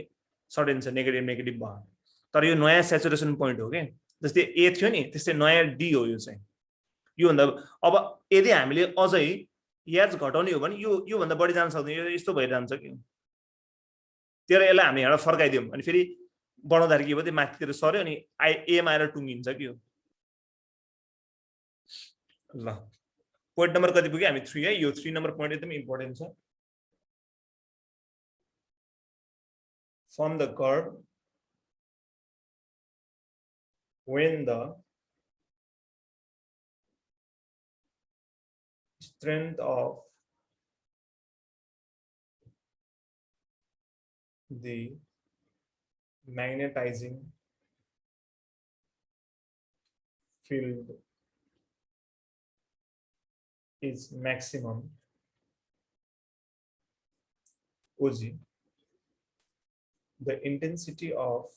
सडेन छ नेगेटिभ भयो तर यो नयाँ स्याचुरेसन पोइन्ट हो के जस्तै ए थियो नि त्यस्तै नयाँ डी हो यो चाहिँ यो भन्दा अब यदि हामीले अझै याज घटाउने हो भने यो भन्दा बढी जान सक्दैन यो यस्तो भइरहन्छ कि त्यसले यसलाई हामी यहाँ फर्काइदियौँ अनि फेरि बढाउँदाखेरि के भयो त्यो माथितिर सर्यो अनि एमा आएर टुङ्गिन्छ कि यो ल पोइन्ट नम्बर कति पुग्यो हामी 3 है यो 3 नम्बर पोइन्ट एकदम इम्पोर्टेन्ट छ from the curve when the strength of the magnetizing field is maximum OG, the intensity of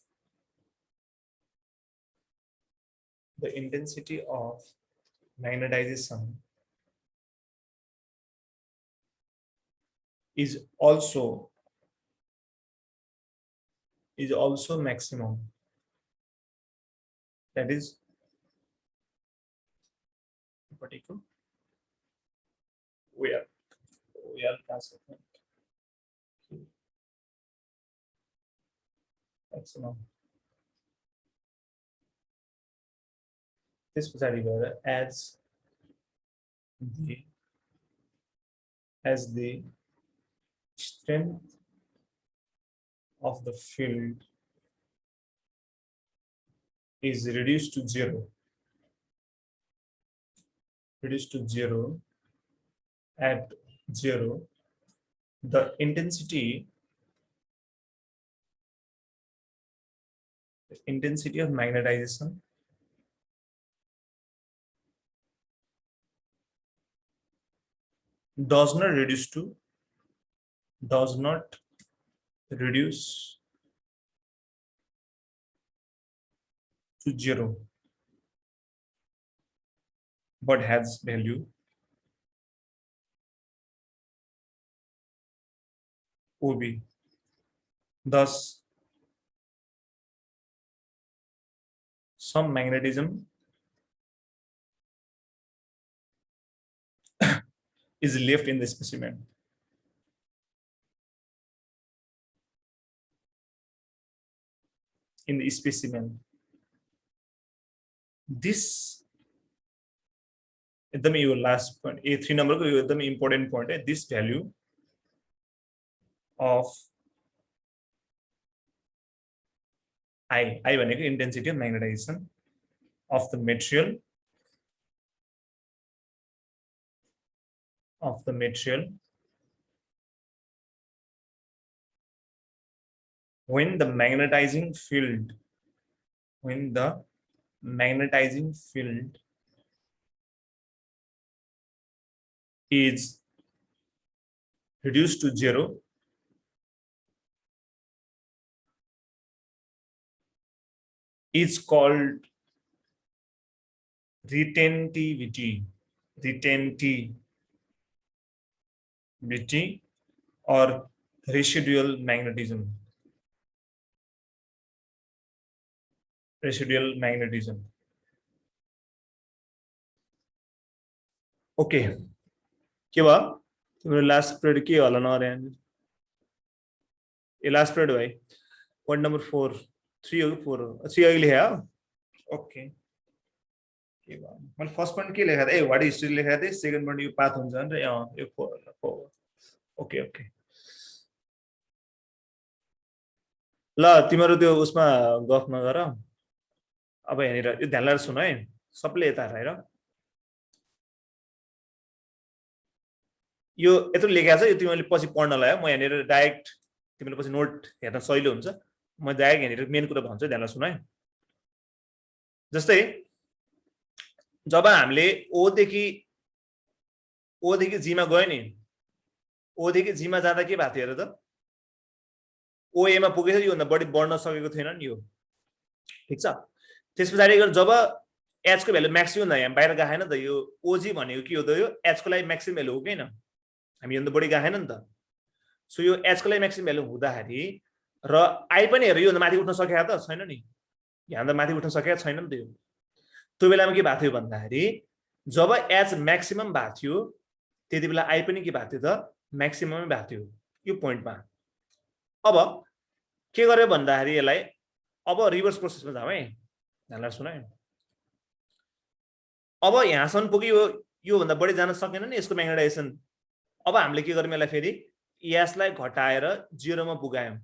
magnetization is also maximum. That is particular we are classifying maximum. This as the strength of the field is reduced to zero at zero, the intensity of magnetization does not reduce to zero, but has value OB. Thus, some magnetism is left in the specimen. This एकदम यो लास्ट point A3 number को यो एकदम important point है. This value of I भनेको intensity of magnetization of the material when the magnetizing field is reduced to zero is called retentivity or residual magnetism. Okay. के भयो तिम्रो लास्ट पिरियड के होला नरे ए लास्ट पिरियड भाइ पोइन्ट नम्बर 4 3 हो 4 हो 3 अहिले लेख्या हो ओके के भयो मैले फर्स्ट पोइन्ट के लेखा थिए व्हाट हिस्ट्री लेखा थिए सेकेन्ड पोइन्ट यो पाथ हुन्छ नि यो 4 ओके ल तिम्रो त्यो उसमा गफ नगर अब हेरेर यो ध्यान लगाएर सुन है सबले यता हेर यो यत्रो लेखेको छ यो तिमीले पछि पढ्नलाई म यहाँनिर डाइरेक्ट तिमीले पछि नोट हेर्न सजिलो हुन्छ म डाइरेक्ट यहाँनिर मेन कुरा भन्छु ध्यान सुन है जस्तै जब हामीले ओ देखि जी मा गयो नि ओ देखि जी मा जाँदा के भएको थियो हेर त ओ ए मा पुगेछ यो भन्दा बढी बढ्न सकेको थिएन नि यो ठीक छ त्यसपछि जब एच को भ्यालु म्याक्सिमम यहाँ बाहिर गएन त यो ओजी भनेको के हो त यो एच को लागि म्याक्सिमम भ्यालु हो कि हैन हामी यो भन्दा बढी गएन नि त सो यो एच को लागि म्याक्सिमम भ्यालु हुँदाखेरि र आई पनि हेर यो भन्दा माथि उठ्न सकेको त छैन नि यहाँ त माथि उठ्न सकेको छैन नि त यो। त्यो बेलामा के भएको थियो भन्दाखेरि जब एच म्याक्सिमम भएको थियो त्यति बेला आई पनि के भएको थियो त म्याक्सिममै भएको थियो यो पोइन्टमा। अब के गर्यो भन्दाखेरि यसलाई अब रिभर्स प्रोसेसमा जाउँ है, ध्यानलाई सुन है। अब यहाँसम्म पुग्यो, यो भन्दा बढी जान सकेन नि यसको म्याग्नेटाइजेसन। अब हामीले के गर्यौँ यसलाई फेरि एसलाई घटाएर 0 मा पुगायौँ,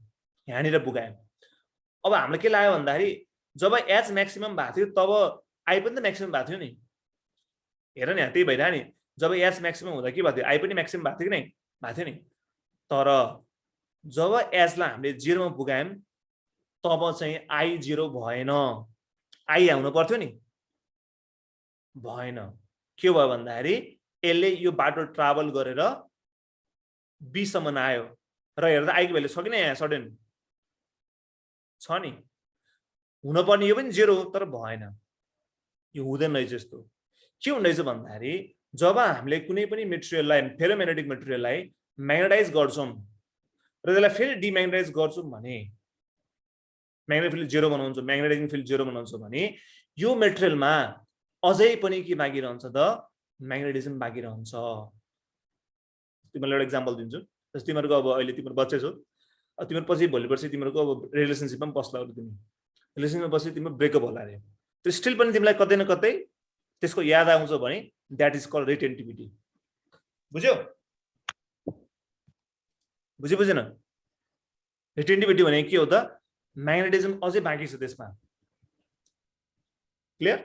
यहाँनिर पुगायौँ। अब हामीले के लाग्यो भन्दाखेरि जब एच म्याक्सिमम भएको थियो तब आई पनि त म्याक्सिमम भएको थियो नि, हेर नि त्यही भइरह्यो नि। जब एच म्याक्सिमम हुँदा के भएको थियो, आई पनि म्याक्सिमम भएको थियो कि नै, भएको थियो नि। तर जब एचलाई हामीले 0 मा पुगायौँ तब चाहिँ आई 0 भएन, आई आउनु पर्थ्यो नि, भएन। के भयो भन्दाखेरि यसले यो बाटो ट्राभल गरेर बी सम्म आयो र हेर्दा आईको भ्यालु छ कि यहाँ सडन छ नि, हुनुपर्ने यो पनि 0 हो तर भएन, यो हुँदैन रहेछ। यस्तो के हुँदैछ भन्दाखेरि जब हामीले कुनै पनि मेटेरियललाई फेरोम्याग्नेटिक मेटेरियललाई म्याग्नेटाइज गर्छौँ र त्यसलाई फेरि डिम्याग्नेटाइज गर्छौँ भने म्याग्नेटिक फिल्ड 0 बनाउँछौँ, म्याग्नेटाइजिङ फिल्ड 0 बनाउँछौँ भने यो मेटेरियलमा अझै पनि के बाँकी रहन्छ त म्याग्नेटिजम बाँकी रहन्छ। तिमीलाई एउटा इक्जाम्पल दिन्छु। जस्तो तिमीहरूको अब अहिले तिम्रो बच्चै छौ, तिम्रो पछि भोलि पर्सि तिमीहरूको अब रिलेसनसिपमा पनि पस्ला, तिमी रिलेसनसिपमा पछि तिम्रो ब्रेकअप होला अरे, त्यो स्टिल पनि तिमीलाई कतै न कतै त्यसको याद आउँछ भने द्याट इज कल्ड रिटेन्टिभिटी। बुझ्यौ? बुझेन? रिटेन्टिभिटी भने के हो त, म्याग्नेटिजम अझै बाँकी छ त्यसमा। क्लियर?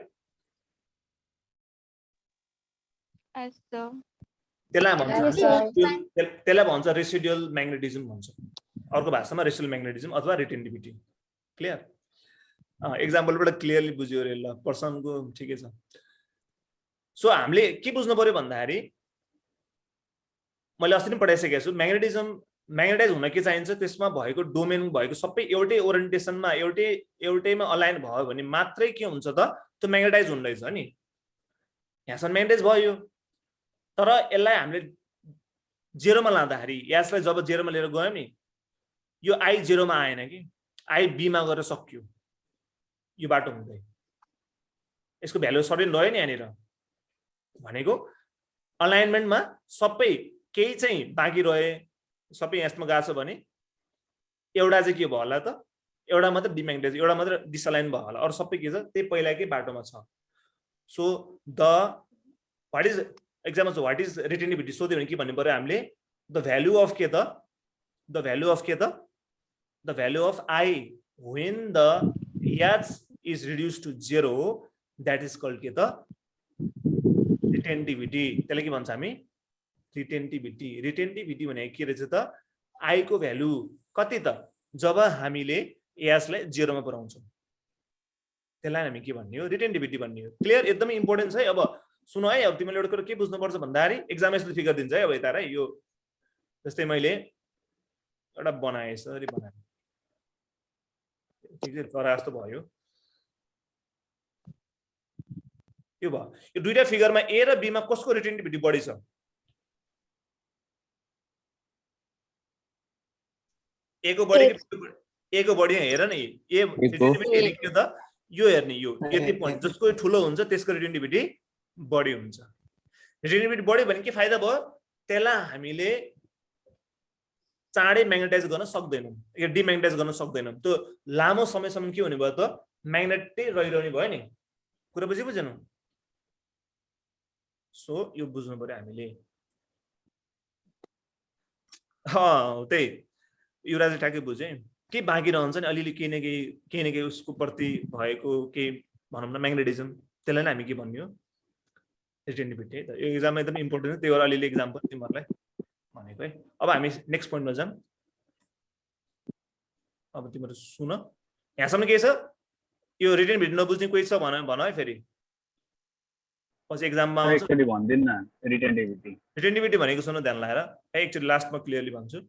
त्यसलाई भन्छ रेसिडुअल म्याग्नेटिजम भन्छ, अर्को भाषामा रेसिडुअल म्याग्नेटिजम अथवा रिटेन्टिभिटी। क्लियर? एक्जाम्पलबाट क्लियरली बुझ्यो रे, ल पर्सनको ठिकै छ। सो हामीले के बुझ्नु पर्यो भन्दाखेरि मैले अस्ति नै पढाइसकेको छु, म्याग्नेटाइज हुन के चाहिन्छ, त्यसमा भएको डोमेन भएको सबै एउटै ओरिएन्टेसनमा एउटैमा अलाइन भयो भने मात्रै के हुन्छ त त्यो म्याग्नेटाइज हुँदैछ नि। यहाँसम्म म्याग्नेटाइज भयो, तर यसलाई हामीले 0 मा लाँदाखेरि यसलाई जब 0 मा लिएर गयौँ नि, यो आई 0 मा आएन कि, आई बी मा गएर सक्यो यो बाटो हुँदै, यसको भ्यालु सडन रह्यो नि यहाँनिर। भनेको अलाइनमेन्टमा सबै केही चाहिँ बाँकी रहे, सबै यसमा गएको छ भने एउटा चाहिँ के भयो होला त, एउटा मात्र डिम्याग्नेटाइज, एउटा मात्र डिसअलाइन भयो होला, अरू सबै के छ त्यही पहिलाकै बाटोमा छ। So the what is example छ, व्हाट इज रिटेन्टिभिटी सोध्यो भने के भन्नु पर्यो हामीले, द भ्यालु अफ के त, द भ्यालु अफ के त, the value of I when the H is reduce to 0 that is called के त रिटेन्टिभिटी। त्यसलाई के भन्छ हामी, रिटेन्टिभिटी। रिटेन्टिभिटी भने के रहेछ त, आई को भ्यालु कति त जब हामीले एचलाई 0 मा पुर्याउँछौँ त्यसलाई हामी के भन्ने हो, रिटेन्टिभिटी भन्ने हो। क्लियर? एकदमै इम्पोर्टेन्ट छ है। अब सुन है, अब तिमीले एउटा कुरा के बुझ्नुपर्छ भन्दाखेरि एक्जामिनेसन फिगर दिन्छ है अब यता है। यो जस्तै मैले एउटा बनाएँ, यसरी बनाएँ, ठिक छ, चरा जस्तो भयो, यो भयो। यो दुईटा फिगरमा ए र बी मा कसको रिटेन्टिभिटी बढी छ? ए को बढी हेर नि, ए रिटेन्टिभिटी हेर्ने के त, यो हेर्ने, यो यति पोइन्ट जसको ठुलो हुन्छ त्यसको रिटेन्टिभिटी बढी हुन्छ। रिटेन्टिभिटी बढ्यो भने के फाइदा भयो, त्यसलाई हामीले चाँडै म्याग्नेटाइज गर्न सक्दैनौँ, डिम्याग्नेटाइज गर्न सक्दैनौँ। त्यो लामो समयसम्म के हुने भयो त, म्याग्नेटै रहिरहने भयो नि। कुरा बुझेन? सो यो बुझ्नु पर्यो हामीले। त्यही युवराज ठ्याक्कै बुझेँ। के बाँकी रहन्छ नि अलिअलि केही न केही उसको प्रति भएको केही भनौँ न म्याग्नेटिजम, त्यसलाई नै हामी के भन्ने हो, रिटेन्टिभिटी। है त, यो एक्जाममा एकदम इम्पोर्टेन्ट हो, त्यही भएर अलिअलि एक्जाम्पल तिमीहरूलाई भनेको है। अब हामी नेक्स्ट पोइन्टमा जाऊँ। अब तिमीहरू सुन, यहाँसम्म के छ, यो रिटेन्टिभिटी नबुझ्ने कोही छ भन है, फेरि पछि एक्जाममा आउँछ। रिटेन्टिभिटी भनेको सुन ध्यान लगाएर, एकचोटि लास्टमा क्लियरली भन्छु।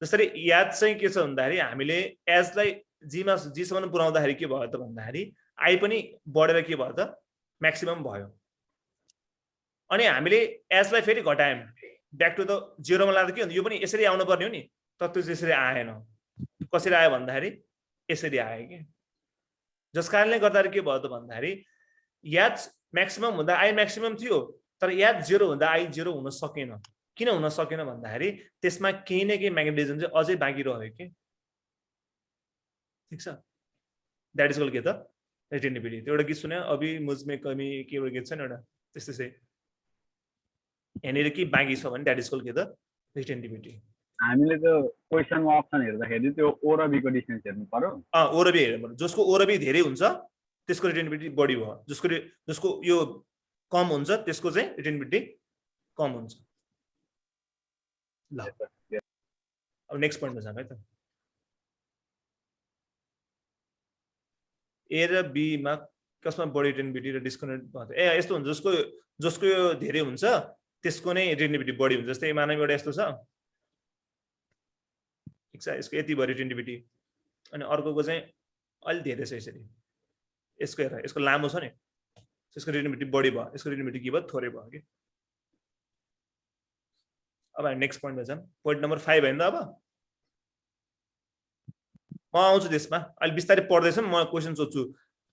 जसरी याद चाहिँ के छ भन्दाखेरि हामीले एचलाई जीसम्म पुर्याउँदाखेरि के भयो त भन्दाखेरि आई पनि बढेर के भयो त म्याक्सिमम भयो, अनि हामीले एचलाई फेरि घटायौँ ब्याक टु द 0 मा लाँदा के हुन्छ, यो पनि यसरी आउनु पर्ने हो नि, तर त्यो त्यसरी आएन। कसरी आयो भन्दाखेरि यसरी आयो कि, जस कारणले गर्दा के भयो त भन्दाखेरि याद म्याक्सिमम हुँदा आई म्याक्सिमम थियो तर याद 0 हुँदा आई 0 हुन सकेन किन हुन सकेन भन्दाखेरि त्यसमा केही न केही म्याग्नेटिजम चाहिँ अझै बाँकी रह्यो के ठीक छ दैट इज कॉल्ड के त रिटेन्टिभिटी त्यो एउटा गीत सुन्यो अभी मुझमे कमी के एउटा गीत छ नि एउटा त्यस्तै चाहिँ यहाँनिर के बाँकी छ भने दैट इज कॉल्ड के त रिटेन्टिभिटी हामीले त क्वेसनमा अप्सन हेर्दाखेरि त्यो ओ र बी को डिस्टेन्स हेर्नु पर्यो ओ र बी हेर्नु पर्यो जसको ओ र बी धेरै हुन्छ त्यसको रिटेन्टिभिटी बढी भयो जसको यो कम हुन्छ त्यसको चाहिँ रिटेन्टिभिटी कम हुन्छ ल अब नेक्स्ट पोइन्टमा जाम है त ए र बी मा कसमा बढी रिटेन्टिभिटी र डिस्कनेक्ट भन्छ ए यस्तो हुन्छ जसको यो धेरै हुन्छ त्यसको नै रिटेन्टिभिटी बढी हुन्छ जस्तै मानव एउटा यस्तो छ ठीक छ यसको यति भयो रिटेन्टिभिटी अनि अर्कोको चाहिँ अलि धेरै छ यसरी यसको हेर यसको लामो छ नि यसको रिटेन्टिभिटी बढी भयो यसको रिटेन्टिभिटी के भयो थोरै भयो कि अब हामी नेक्स्ट पोइन्टमा जाम पोइन्ट नम्बर 5 हैन त अब म आउँछु त्यसमा अहिले बिस्तारै पढ्दैछौँ म क्वेसन सोध्छु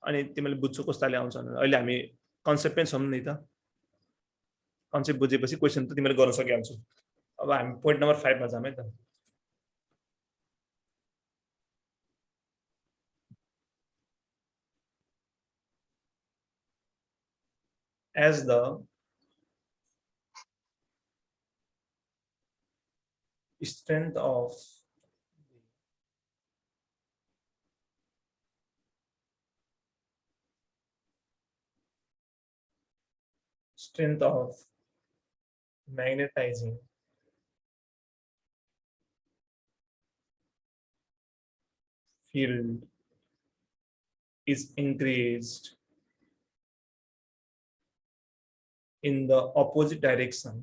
अनि तिमीले बुझ्छौ कस्ताले आउँछ भनेर अहिले हामी कन्सेप्ट पनि छौँ नि त कन्सेप्ट बुझेपछि क्वेसन त तिमीले गर्न सकिहाल्छौ अब हामी पोइन्ट नम्बर 5 मा जाम है त as the strength of magnetizing field is increased in the opposite direction,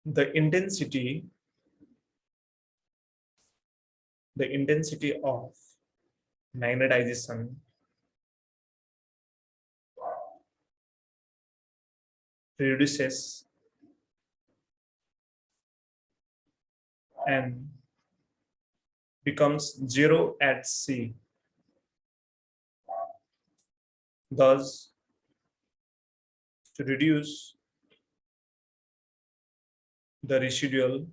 the intensity of magnetization reduces and becomes 0 at C. Thus, to reduce the residual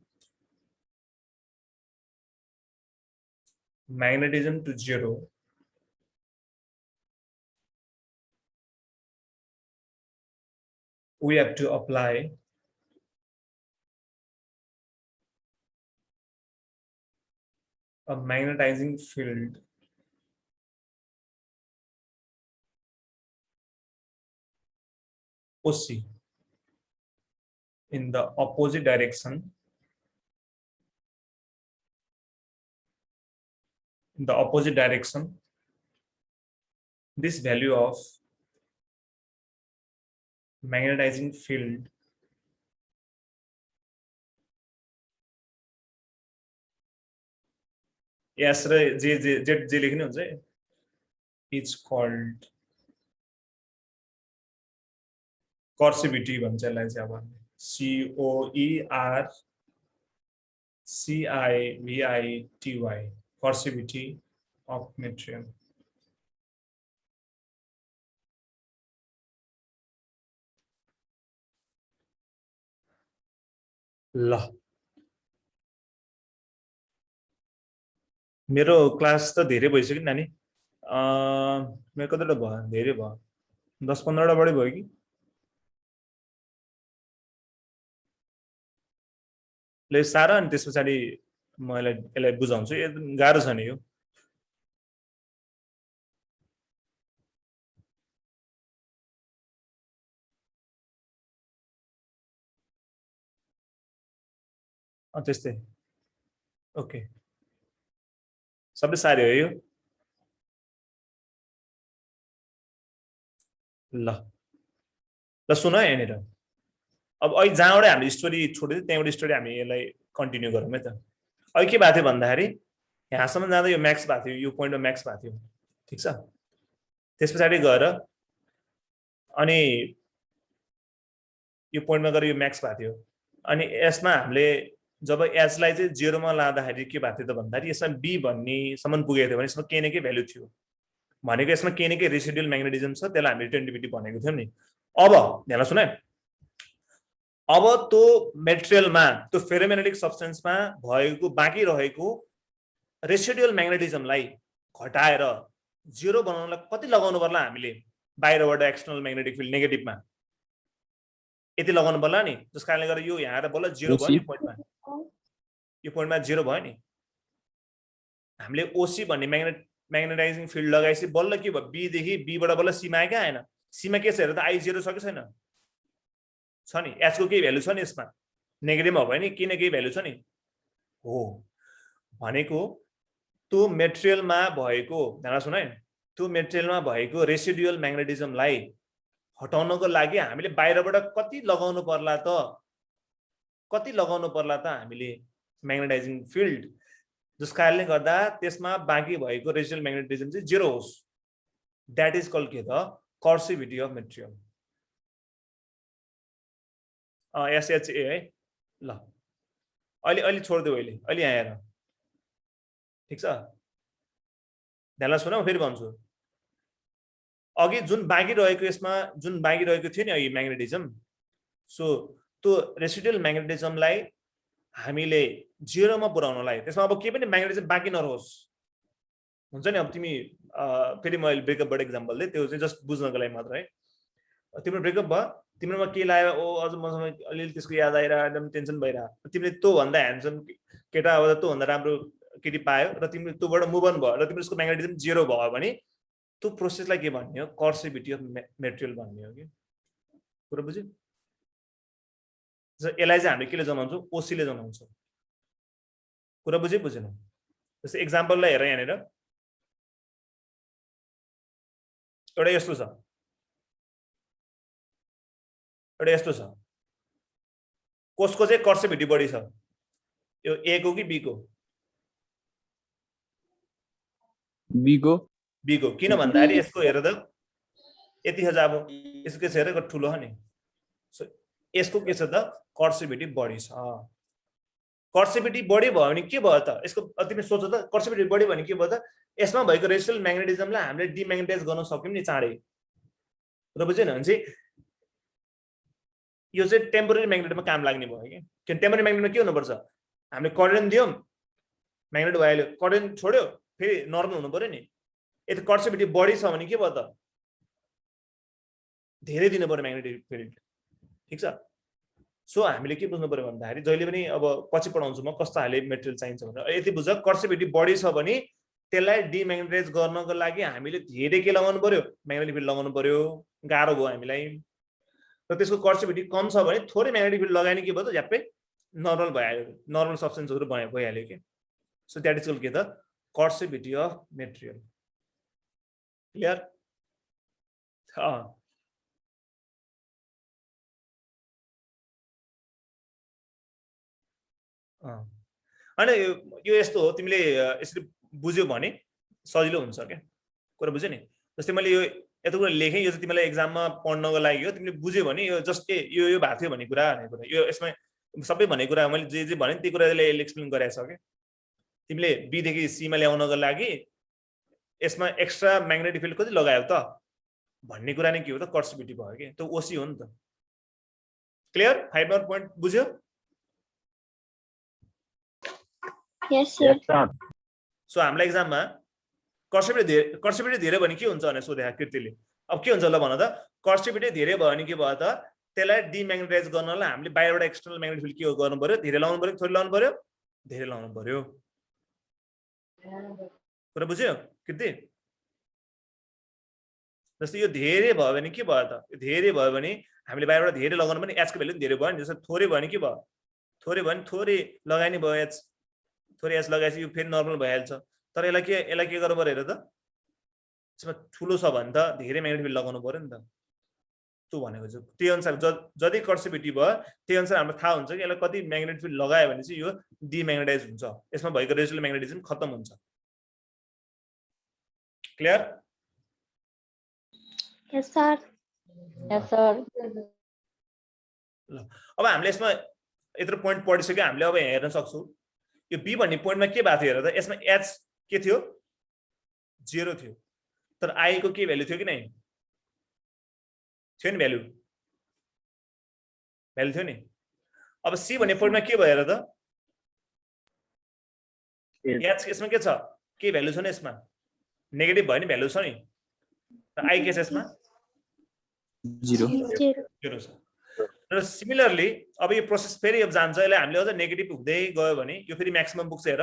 magnetism to 0, we have to apply a magnetizing field OC in the opposite direction. This value of magnetizing field yes z लेख्नु हुन्छ is called coercivity भन्छ यसलाई चाहिँ अब COERCIVITY coercivity of material. ल मेरो क्लास त धेरै भइसक्यो नानी मेरो कतिवटा भयो धेरै भयो 10-15 वटा बढी भयो कि ले सारा अनि त्यस पछाडी म यसलाई बुझाउँछु एकदम गाह्रो छ नि यो त्यस्तै ओके सबै साह्रै हो यो ल ल सुन यहाँनिर अब अहिले जहाँबाट हामीले स्टोरी छोड्यो त्यहाँबाट स्टोरी हामी यसलाई कन्टिन्यू गरौँ है त अहिले के भएको थियो भन्दाखेरि यहाँसम्म जाँदा यो म्याक्स भएको थियो यो पोइन्टमा म्याक्स भएको थियो ठिक छ त्यस पछाडि गएर अनि यो पोइन्टमा गएर यो म्याक्स भएको थियो अनि यसमा हामीले जब एच लाई चाहिँ 0 मा लाँदाखेरि के भएको थियो त भन्दाखेरि यसमा बी भन्ने सम्म पुगेको थियो भने यसमा के न के भ्यालु थियो भनेको यसमा के न के रेसिडुअल म्याग्नेटिजम छ त्यसलाई हामीले रिटेन्टिभिटी भनेको थियौं नि अब ध्यान सुन अब त्यो मेटेरियलमा त्यो फेरोम्याग्नेटिक सब्स्टेन्समा भएको बाँकी रहेको रेसिडुअल म्याग्नेटिजमलाई घटाएर 0 बनाउनलाई कति लगाउनु पर्ला हामीले बाहिरबाट एक्सटर्नल म्याग्नेटिक फिल्ड नेगेटिभमा यति लगाउनु पर्ला नि जसकारणले गर्दा यो यहाँ बल्ल 0 भयो नि पोइन्टमा यो पोइन्टमा 0 भयो नि हामीले ओसी भन्ने म्याग्नेटाइजिङ फिल्ड लगाएपछि बल्ल के भयो बी देखि बी बाट बल्ल सीमा आयो के आएन सीमा के छ हेर त आई 0 छ कि छैन छ नि एच को केही भ्यालु छ नि यसमा नेगेटिभ हो भने किन केही भ्यालु छ नि हो भनेको त्यो मेटेरियलमा भएको ध्यान सुन है त्यो मेटेरियलमा भएको रेसिडुअल म्याग्नेटिजमलाई हटाउनको लागि हामीले बाहिरबाट कति लगाउनु पर्ला त हामीले म्याग्नेटाइजिङ फिल्ड जस कारणले गर्दा त्यसमा बाँकी भएको रेसिडुअल म्याग्नेटिजम चाहिँ 0 होस् दैट इज कॉल्ड के त कर्सिभिटी अफ मेटेरियल एसएचए है ल अहिले छोड्देऊ अहिले यहाँ हेर ठीक छ ध्यानले सुन फेरि भन्छु अघि जुन बाँकी रहेको यसमा जुन बाँकी रहेको थियो नि अघि म्याग्नेटिजम सो त्यो रेसिडुअल म्याग्नेटिजमलाई हामीले 0 मा पुर्याउनलाई त्यसमा अब के पनि म्याग्नेटिजम बाँकी नरहोस् हुन्छ नि अब तिमी फेरि मैले ब्रेकअपबाट एक्जाम्पल दे त्यो चाहिँ जस्ट बुझ्नको लागि मात्र है तिम्रो ब्रेकअप भयो तिम्रोमा के लाग्यो ओ अझ मसँग अलिअलि त्यसको याद आइरा एकदम टेन्सन भइरा तिमीले त्यो भन्दा ह्यान्डसम केटा अब त्यो भन्दा राम्रो केटी पायो र तिमीले त्योबाट मुभ अन भयो र तिम्रो यसको म्याग्नेटिजम 0 भयो भने त्यो प्रोसेसलाई के भन्ने हो कर्सिभिटी अफ मेटेरियल भन्ने हो कि कुरा बुझ्यो यसलाई चाहिँ हामीले केले जनाउँछौँ ओसीले जनाउँछौँ कुरा बुझेन जस्तै एक्जाम्पललाई हेर यहाँनिर एउटा यस्तो छ कसको चाहिँ कर्सिभिटी बढी छ यो ए को कि बी को बी को किन भन्दाखेरि यसको हेर त यति छ अब यसको के छ हेर ठुलो हो नि सो यसको के छ त कर्सिभिटी बढी छ कर्सिभिटी बढी भयो भने के भयो त यसको तिमी सोच त कर्सिभिटी बढी भने के भयो त यसमा भएको रेसिडुअल म्याग्नेटिजमलाई हामीले डिम्याग्नेटाइज गर्न सक्यौं नि चाँडै र बुझेन भने चाहिँ यो चाहिँ टेम्पोररी म्याग्नेटमा काम लाग्ने भयो कि किन टेम्पोररी म्याग्नेटमा के हुनुपर्छ हामीले करेन्ट दियौं म्याग्नेट भइहाल्यो करेन्ट छोड्यो फेरि नर्मल हुनु पर्यो नि यदि कर्सिभिटी बढी छ भने के भयो त धेरै दिनु पर्यो म्याग्नेटिक फिल्ड ठीक छ सो हामीले के बुझ्नु पर्यो भन्दाखेरि जहिले पनि अब पछि पढाउँछु म कस्तो हाले मेटेरियल चाहिन्छ भनेर यति बुझ कर्सिभिटी बढी छ भने त्यसलाई डिम्याग्नेटाइज गर्नको लागि हामीले धेरै के लगाउनु पर्यो म्याग्नेटिक फिल्ड लगाउनु पर्यो गाह्रो भयो हामीलाई र त्यसको कर्सिभिटी कम छ भने थोरै म्याग्नेटिक फिल्ड लगाएन के भयो त झ्याप्पै नर्मल भइहाल्यो नर्मल सब्स्टेन्सहरु भइहाल्यो के सो दैट इज कॉल्ड के त कर्सिभिटी अफ मेटेरियल क्लियर अनि यो यस्तो हो तिमीले यसरी बुझ्यौ भने सजिलो हुन्छ के कुरा बुझ्यौ नि जस्तै मैले यो यस्तो कुरा लेखेँ यो चाहिँ तिमीलाई एक्जाममा पढ्नको लागि हो तिमीले बुझ्यौ भने यो जस्ट यो भएको थियो भन्ने कुरा यो यसमा सबै भन्ने कुरा मैले जे भने त्यही कुराले एक्सप्लेन गरेछ के तिमीले बी देखि सी मा ल्याउनको लागि यसमा एक्स्ट्रा म्याग्नेटिक फिल्ड कति लगायो त भन्ने कुरा नै के हो त कर्सिभिटी भयो के त्यो ओसी हो नि त क्लियर 5 नम्बर पोइन्ट बुझ्यौ Yes, sir. सो हामीलाई एक्जाममा कर्सिभिटी धेरै भने के हुन्छ भने सोधे कृतिले अब के हुन्छ ल भन त कर्सिभिटी धेरै भयो भने के भयो त त्यसलाई डिम्याग्नेटाइज गर्नलाई हामीले बाहिरबाट एक्सटर्नल म्याग्नेटिक फिल्ड के गर्नु पर्यो धेरै लगाउनु पर्यो थोरै लगाउनु पर्यो धेरै लगाउनु पर्यो कुरा बुझ्यौ कृति जस्तै यो धेरै भयो भने के भयो त धेरै भयो भने हामीले बाहिरबाट धेरै लगाउनु पनि एच को भ्यालु धेरै भयो नि जस्तो थोरै भयो भने के भयो थोरै भयो भने थोरै लगाइने भयो एच थोरै एच लगाएपछि यो फेरि नर्मल भइहाल्छ तर यसलाई के गर्नु पर्यो हेर त यसमा ठुलो छ भने त धेरै म्याग्नेटिक फिल्ड लगाउनु पर्यो नि त त्यो भनेको चाहिँ त्यही अनुसार जति कर्सिभिटी भयो त्यही अनुसार हामीलाई थाहा हुन्छ कि यसलाई कति म्याग्नेटिक फिल्ड लगायो भने चाहिँ यो डिम्याग्नेटाइज हुन्छ यसमा भएको रेसिडुअल म्याग्नेटिजम खत्म हुन्छ clear Yes, sir. Yes, sir. ल अब हामीले यसमा यत्रो पोइन्ट पढिसक्यो हामीले अब यहाँ हेर्न सक्छौं यो b भन्ने पोइन्टमा के भएको थियो हेर त यसमा h के थियो 0 थियो तर i को के भ्यालु थियो कि नै थियो नि भ्यालु थियो नि अब c भन्ने पोइन्टमा के भयो हेर त h यसमा के छ के भ्यालु छ नि यसमा नेगेटिभ भयो नि भ्यालु छ नि र i के छ यसमा 0 0 छ र सिमिलरली अब यो प्रोसेस फेरि अब जान्छ यसले हामीले अझ नेगेटिभ हुँदै गयो भने यो फेरि म्याक्सिमम पुग्छ हेर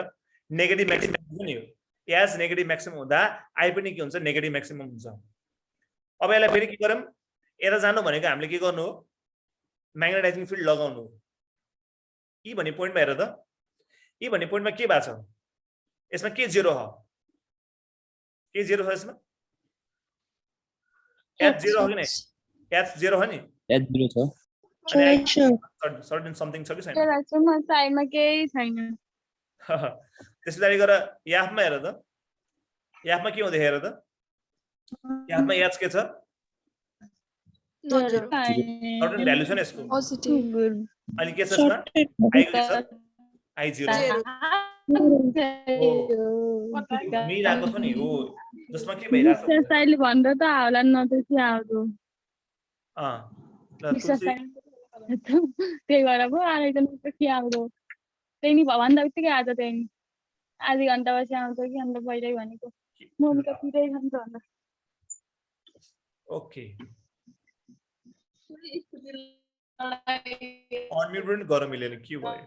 नेगेटिभ म्याक्सिमम पुग्छ नि यो एज नेगेटिभ म्याक्सिमम हुँदा आई पनि के हुन्छ नेगेटिभ म्याक्सिमम हुन्छ अब यसलाई फेरि के गरौँ यता जानु भनेको हामीले के गर्नु हो म्याग्नेटाइजिङ फिल्ड लगाउनु हो ई भन्ने पोइन्टमा हेर त ई भन्ने पोइन्टमा के भएको छ यसमा के 0 हो के 0 छ यसमा एच 0 हो कि नै एच 0 हो नि एच 0 छ सर्टेन समथिङ छ कि छैन साइडमा केही छैन त्यसैले गरेर याफमा हेर त याफमा के हुँदै हेर त याफमा एच के छ सर्टेन भ्यालु छ नि यसको पोजिटिभ अनि के छ यसमा आई के छ आई 0 मिलाएको छ नि हो जसमा के भइरहेछ साइडले भन्दा त होला नदेखि आउँदो त्यही भएर पो आएर के आउँदो त्यही नि भन्दा बित्तिकै आज त्यही नि आधी घन्टा पछि आउँछ कि अन्त पहिल्यै भनेको मम्मी त पिरै खान्छ भन्दा ओके अनम्युट पनि गर्न मिलेन के भयो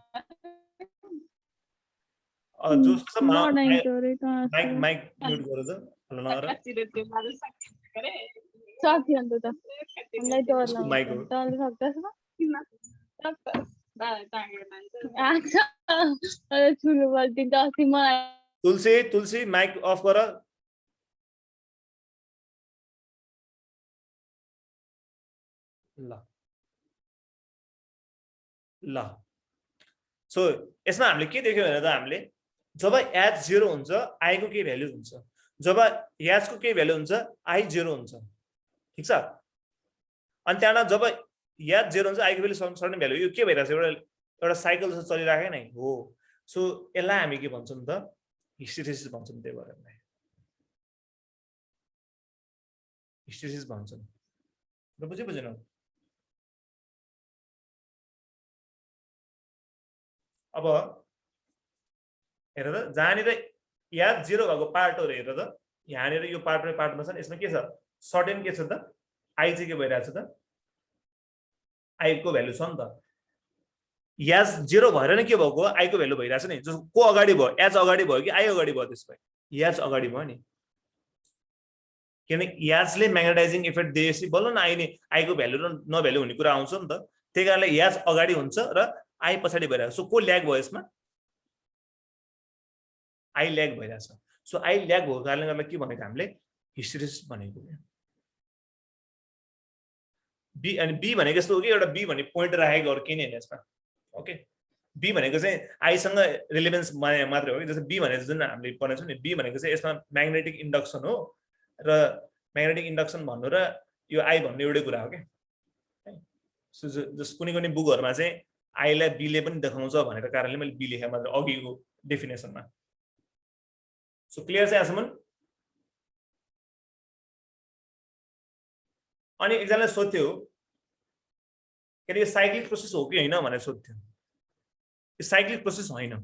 जोस माइक म्युट गर त हेलो नगर सक्यो अन्त त हामीलाई डर माइक हो लाग्छ सक्छस् ठुलो बल्छिन्छ अस्ति मलाई तुलसी माइक अफ गर ल सो यसमा हामीले के देख्यौ भने त हामीले जब h 0 हुन्छ i को के भ्यालु हुन्छ जब h को के भ्यालु हुन्छ i 0 हुन्छ ठीक छ अनि त्यहाँबाट जब h 0 हुन्छ i को भ्यालु सर्टेन भ्यालु यो के भइराछ एउटा साइकल जस्तो चलिराखेको नै हो सो यसलाई हामी के भन्छौं त हिस्टेरिसिस भन्छौं त्यही भएर हिस्टेरिसिस भन्छौं र बुझेन अब हेर त जहाँनिर याद 0 भएको पार्टहरु हेर त यहाँनिर यो पार्ट र पार्टमा छ यसमा के छ सर्टेन के छ त i चाहिँ के भइराछ त i को भ्यालु छ नि त याज 0 भएर नै के भएको i को भ्यालु भइराछ नि जस्तो को अगाडि भयो h अगाडि भयो कि i अगाडि भयो त्यसपछि याज अगाडि भयो नि किन याजले म्याग्नेटाइजिङ इफेक्ट दिएपछि बल्ल न i को भ्यालु र न भ्यालु हुने कुरा आउँछ नि त त्यही कारणले याज अगाडि हुन्छ र i पछाडी भइराछ सो को ल्याग भयो यसमा i ल्याग भइराछ सो i ल्याग भएको कारणले गर्दा के भनेको हामीले हिस्टेरिसिस भनेको b अनि b भनेको यस्तो हो कि एउटा b भन्ने पोइन्ट राखेको अरु किन हैन यसमा ओके b भनेको चाहिँ i सँग रिलेभेन्स मात्र हो कि जस्तो b भनेको जुन हामीले पढेको छौं नि b भनेको चाहिँ यसमा म्याग्नेटिक इन्डक्सन हो र म्याग्नेटिक इन्डक्सन भन्नु र यो i भन्ने एउटै कुरा हो के सो जस कुनै बुकहरुमा चाहिँ i लाई b ले पनि देखाउँछ भनेको कारणले मैले b लेखे मात्र अघिको डेफिनेसनमा सो क्लियर छ यहाँसम्म अनि एकजनाले सोध्थ्यो के यो साइक्लिक प्रोसेस हो कि हैन भनेर सोध्थ्यो यो साइक्लिक प्रोसेस होइन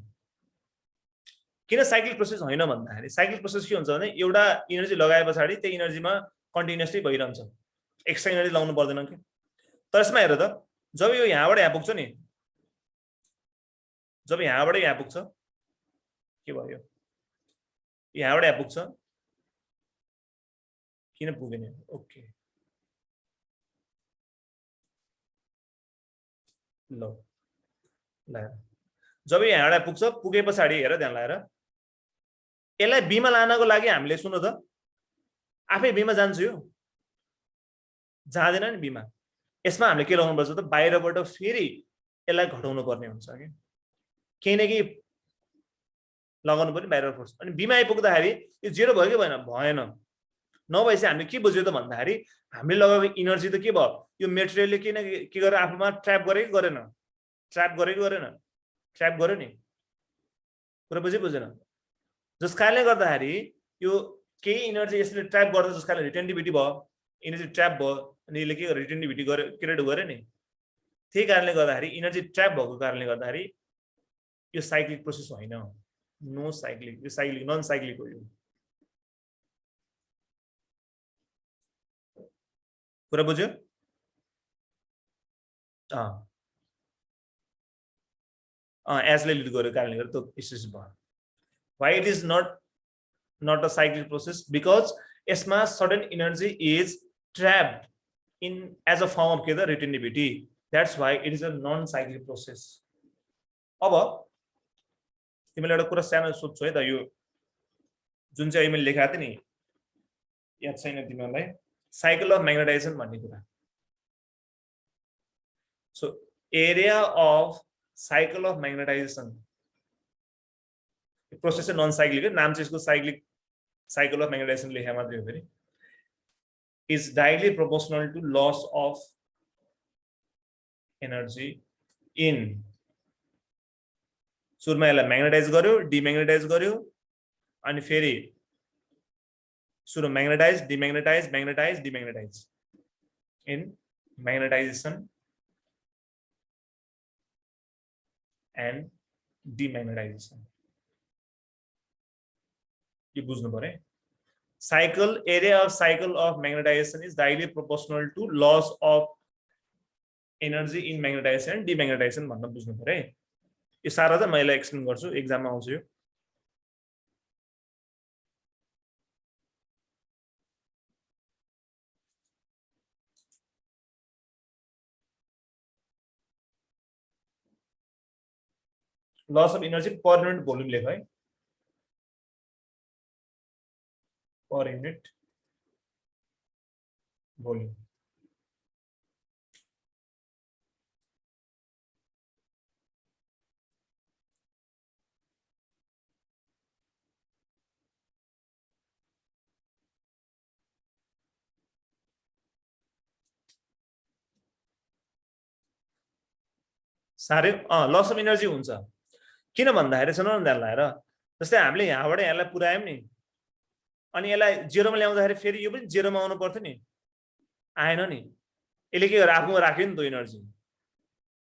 किन साइक्लिक प्रोसेस होइन भन्दाखेरि साइक्लिक प्रोसेस के हुन्छ भने एउटा एनर्जी लगाएपछि त्यही एनर्जीमा कन्टिन्युअसली भइरहन्छ एक्स्ट्रा एनर्जी लाउनु पर्दैन के तर यसमा हेर त जब यो यहाँबाट यहाँ पुग्छ नि जब यहाँबाट यहाँ पुग्छ के भयो यहाँबाट यहाँ पुग्छ किन पुगेन ओके ल जब यहाँबाट पुग्छ पुगे पछाडी हेर ध्यान लगाएर यसलाई बीमा लानको लागि हामीले सुन्नु त आफै बीमा जान्छ यो जाँदैन नि बीमा यसमा हामीले के लगाउनु पर्छ त बाहिरबाट फेरि यसलाई घटाउनु पर्ने हुन्छ के केही न केही लगाउनु पर्ने बाहिर फोर्स अनि बीमा आइपुग्दाखेरि यो 0 भयो कि भएन नभएपछि हामीले के बुझ्यो त भन्दाखेरि हामीले लगाएको इनर्जी त के भयो यो मेटेरियलले किन के गरेर आफूमा ट्र्याप गरे कि गरेन ट्र्याप गरे कि गरेन ट्र्याप गर्यो नि कुरा बुझेन जस कारणले गर्दाखेरि यो केही इनर्जी यसले ट्र्याप गर्दा जस कारणले रिटेन्टिभिटी भयो इनर्जी ट्र्याप भयो अनि यसले के गर्यो रिटेन्टिभिटी गर्यो क्रिएट गर्यो नि त्यही कारणले गर्दाखेरि इनर्जी ट्र्याप भएको कारणले गर्दाखेरि यो साइक्लिक प्रोसेस होइन नो साइक्लिक यो साइक्लिक नन साइक्लिक हो यो कुरा बुझ्यो एजले लिड गर्यो कारणले गर्दा त्यो स्टेज भयो why it is not a cyclic process because यसमा sudden energy is trapped in as a form of the retentivity. That's why it is a non-cyclic process. अब तिमीले एउटा कुरा सानो सोध्छौ है त यो जुन चाहिँ मैले लेखाएको थिएँ नि याद छैन तिमीलाई साइकल अफ म्याग्नेटाइजेसन भन्ने कुरा so area of cycle of magnetization process चाहिँ नन साइक्लिक नाम चाहिँ यसको साइक्लिक cycle of magnetization लेखा मात्रै हो फेरि is directly proportional to loss of energy in सुरुमा यसलाई म्याग्नेटाइज गर्यो डिम्याग्नेटाइज गर्यो अनि फेरि सुरु म्याग्नेटाइज डिम्याग्नेटाइज म्याग्नेटाइज डिम्याग्नेटाइज इन म्याग्नेटाइजेसन एन्ड डिम्याग्नेटाइजेसन You बुझ्नु पर्यो cycle area of cycle of magnetization is directly proportional to loss of energy in magnetization and demagnetization भन्न बुझ्नु पर्यो यो सारा त मैले एक्सप्लेन गर्छु एक्जाममा आउँछ यो loss of energy per unit volume लेख है per unit volume सारे लस अफ एनर्जी हुन्छ किन भन्दाखेरि सुन न ध्यान लगाएर जस्तै हामीले यहाँबाट यहाँलाई पुर्यायौं नि अनि यसलाई जेरोमा ल्याउँदाखेरि फेरि यो पनि जेरोमा आउनु पर्थ्यो नि आएन नि यसले के गर्यो आफूमा राख्यो नि त एनर्जी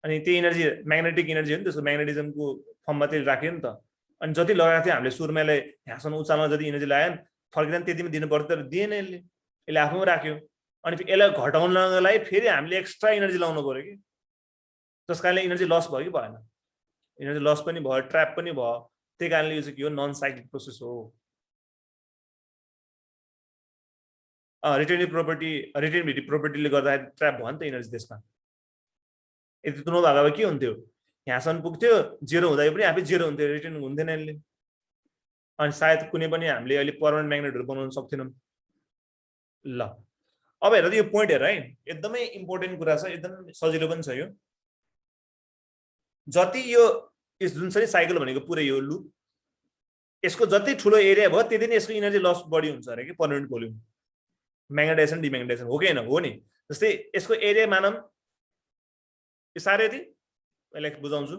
अनि त्यो एनर्जी म्याग्नेटिक एनर्जी हो नि त्यसको म्याग्नेटिजमको फर्ममा त्यसले राख्यो नि त अनि जति लगाएको थियो हामीले सुरुमा यसलाई यहाँसम्म उचालमा जति एनर्जी लगायो नि फर्किँदा त्यतिमा दिनु पर्थ्यो तर दिएन यसले आफूमा राख्यो अनि यसलाई घटाउनको लागि फेरि हामीले एक्स्ट्रा एनर्जी लाउनु पर्यो कि त्यस कारणले एनर्जी लस भयो कि भएन एनर्जी लस पनि भयो ट्र्याप पनि भयो त्यही कारणले यो चाहिँ के हो नन साइक्लिक प्रोसेस हो रिटेन्टिभिटी प्रोपर्टीले गर्दाखेरि ट्र्याप भयो नि त एनर्जी त्यसमा यति त नभएको भए के हुन्थ्यो यहाँसम्म पुग्थ्यो जेरो हुँदा पनि आफै जेरो हुन्थ्यो रिटेन हुन्थेन यसले अनि सायद कुनै पनि हामीले अहिले पर्मानेन्ट म्याग्नेटहरू बनाउन सक्दैनौँ ल अब हेर त यो पोइन्ट हेर है एकदमै इम्पोर्टेन्ट कुरा छ एकदम सजिलो पनि छ यो जति यो जुन छ नि साइकल भनेको पुरै यो लुप यसको जति ठुलो एरिया भयो त्यति नै यसको एनर्जी लस बढी हुन्छ अरे कि पर युनिट भोल्युम म्याग्नेटाइजेसन डिम्याग्नेटाइजेसन हो कि हैन हो नि जस्तै यसको एरिया मानम यो सारे यति मैले बुझाउँछु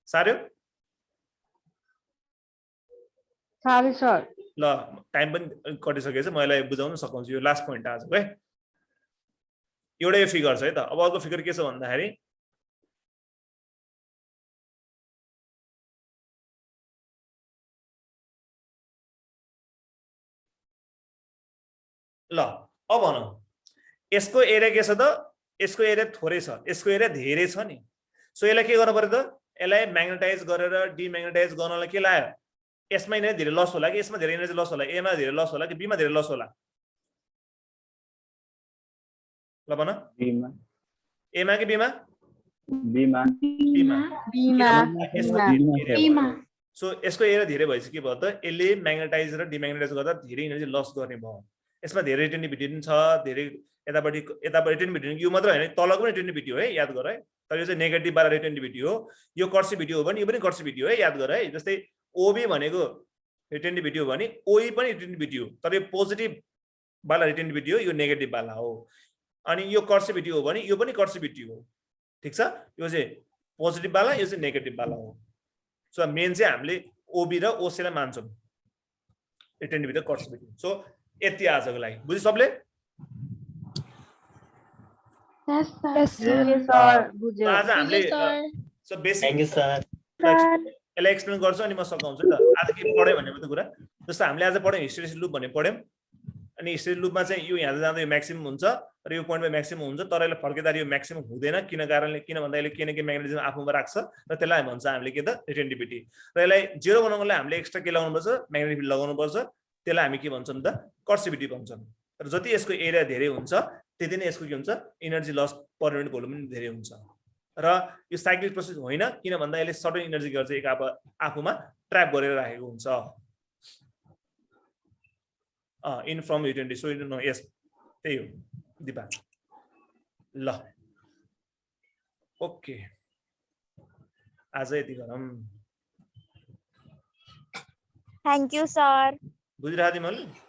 सार्यो सारे सर ल टाइम पनि कटिसकेछ म यसलाई बुझाउन सकाउँछु यो लास्ट पोइन्ट आजको है एउटा यो फिगर छ है त अब अर्को फिगर के छ भन्दाखेरि ल अब भनौं यसको एरिया के छ त यसको एरिया थोरै छ यसको एरिया धेरै छ नि सो यसलाई के गर्नु पर्यो त यसलाई म्याग्नेटाइज गरेर डिम्याग्नेटाइज गर्नलाई के लाग्यो यसमा नै धेरै लस होला कि यसमा धेरै एनर्जी लस होला ए मा धेरै लस होला कि बी मा धेरै लस होला ल भन ए मा कि बी मा बी मा सो यसको एरिया धेरै भएपछि के भयो त यसले म्याग्नेटाइज र डिम्याग्नेटाइज गर्दा धेरै एनर्जी लस गर्ने भयो यसमा धेरै रिटेन्टिभिटी पनि छ धेरै यतापट्टि रिटेन्टिभिटी यो मात्र हैन तलको पनि रिटेन्टिभिटी हो है याद गर है तर यो चाहिँ नेगेटिभ वाला रिटेन्टिभिटी हो यो कर्सिभिटी हो भने यो पनि कर्सिभिटी हो है याद गर है जस्तै ओबी भनेको रिटेन्टिभिटी हो भने ओई पनि रिटेन्टिभिटी हो, तर यो पोजिटिभ वाला रिटेन्टिभिटी हो, यो नेगेटिभ वाला हो। अनि यो कर्सिभिटी हो भने यो पनि कर्सिभिटी हो, ठिक छ। यो चाहिँ पोजिटिभ वाला, यो चाहिँ नेगेटिभ वाला हो। सो मेन चाहिँ हामीले ओबी र ओसीलाई मान्छौँ रिटेन्टिभिटी र कर्सिभिटी। सो यति आजको लागि बुझ्यो सबले? Yes, sir. आज हामीले so basic thank you sir. यसलाई एक्सप्लेन गर्छु अनि म सघाउँछु नि त। आज के पढ्यो भने मात्रै कुरा, जस्तो हामीले आज पढ्यौँ हिस्टेरिसिस लुप भन्ने पढ्यौँ। अनि हिस्टेरिसिस लुपमा चाहिँ यो यहाँ जाँदा यो म्याक्सिमम हुन्छ र यो पोइन्टमा म्याक्सिमम हुन्छ, तर यसले फर्किँदा यो म्याक्सिमम हुँदैन। किन कारणले? किन भन्दा यसले किन के म्याग्नेटिजम आफूमा राख्छ र त्यसलाई भन्छ हामीले के त रिटेन्टिभिटी। र यसलाई जेरो बनाउनको लागि हामीले एक्स्ट्रा के लगाउनुपर्छ? म्याग्नेटिक फिल्ड लगाउनु पर्छ। त्यसलाई हामी के भन्छौँ त? कर्सिभिटी भन्छौँ। र जति यसको एरिया धेरै हुन्छ त्यति नै यसको के हुन्छ? Energy loss per unit volume पनि धेरै हुन्छ। र यो साइक्लिक प्रोसेस होइन, किन भन्दा यसले सर्टेन एनर्जी गर्छ एक आफूमा ट्र्याप गरेर राखेको हुन्छ। In from retentivity. So you know यस त्यही हो दिपा। ल ओके, आज यति गरौँ। Thank you, sir. बुझिरहेको तिमीहरूले?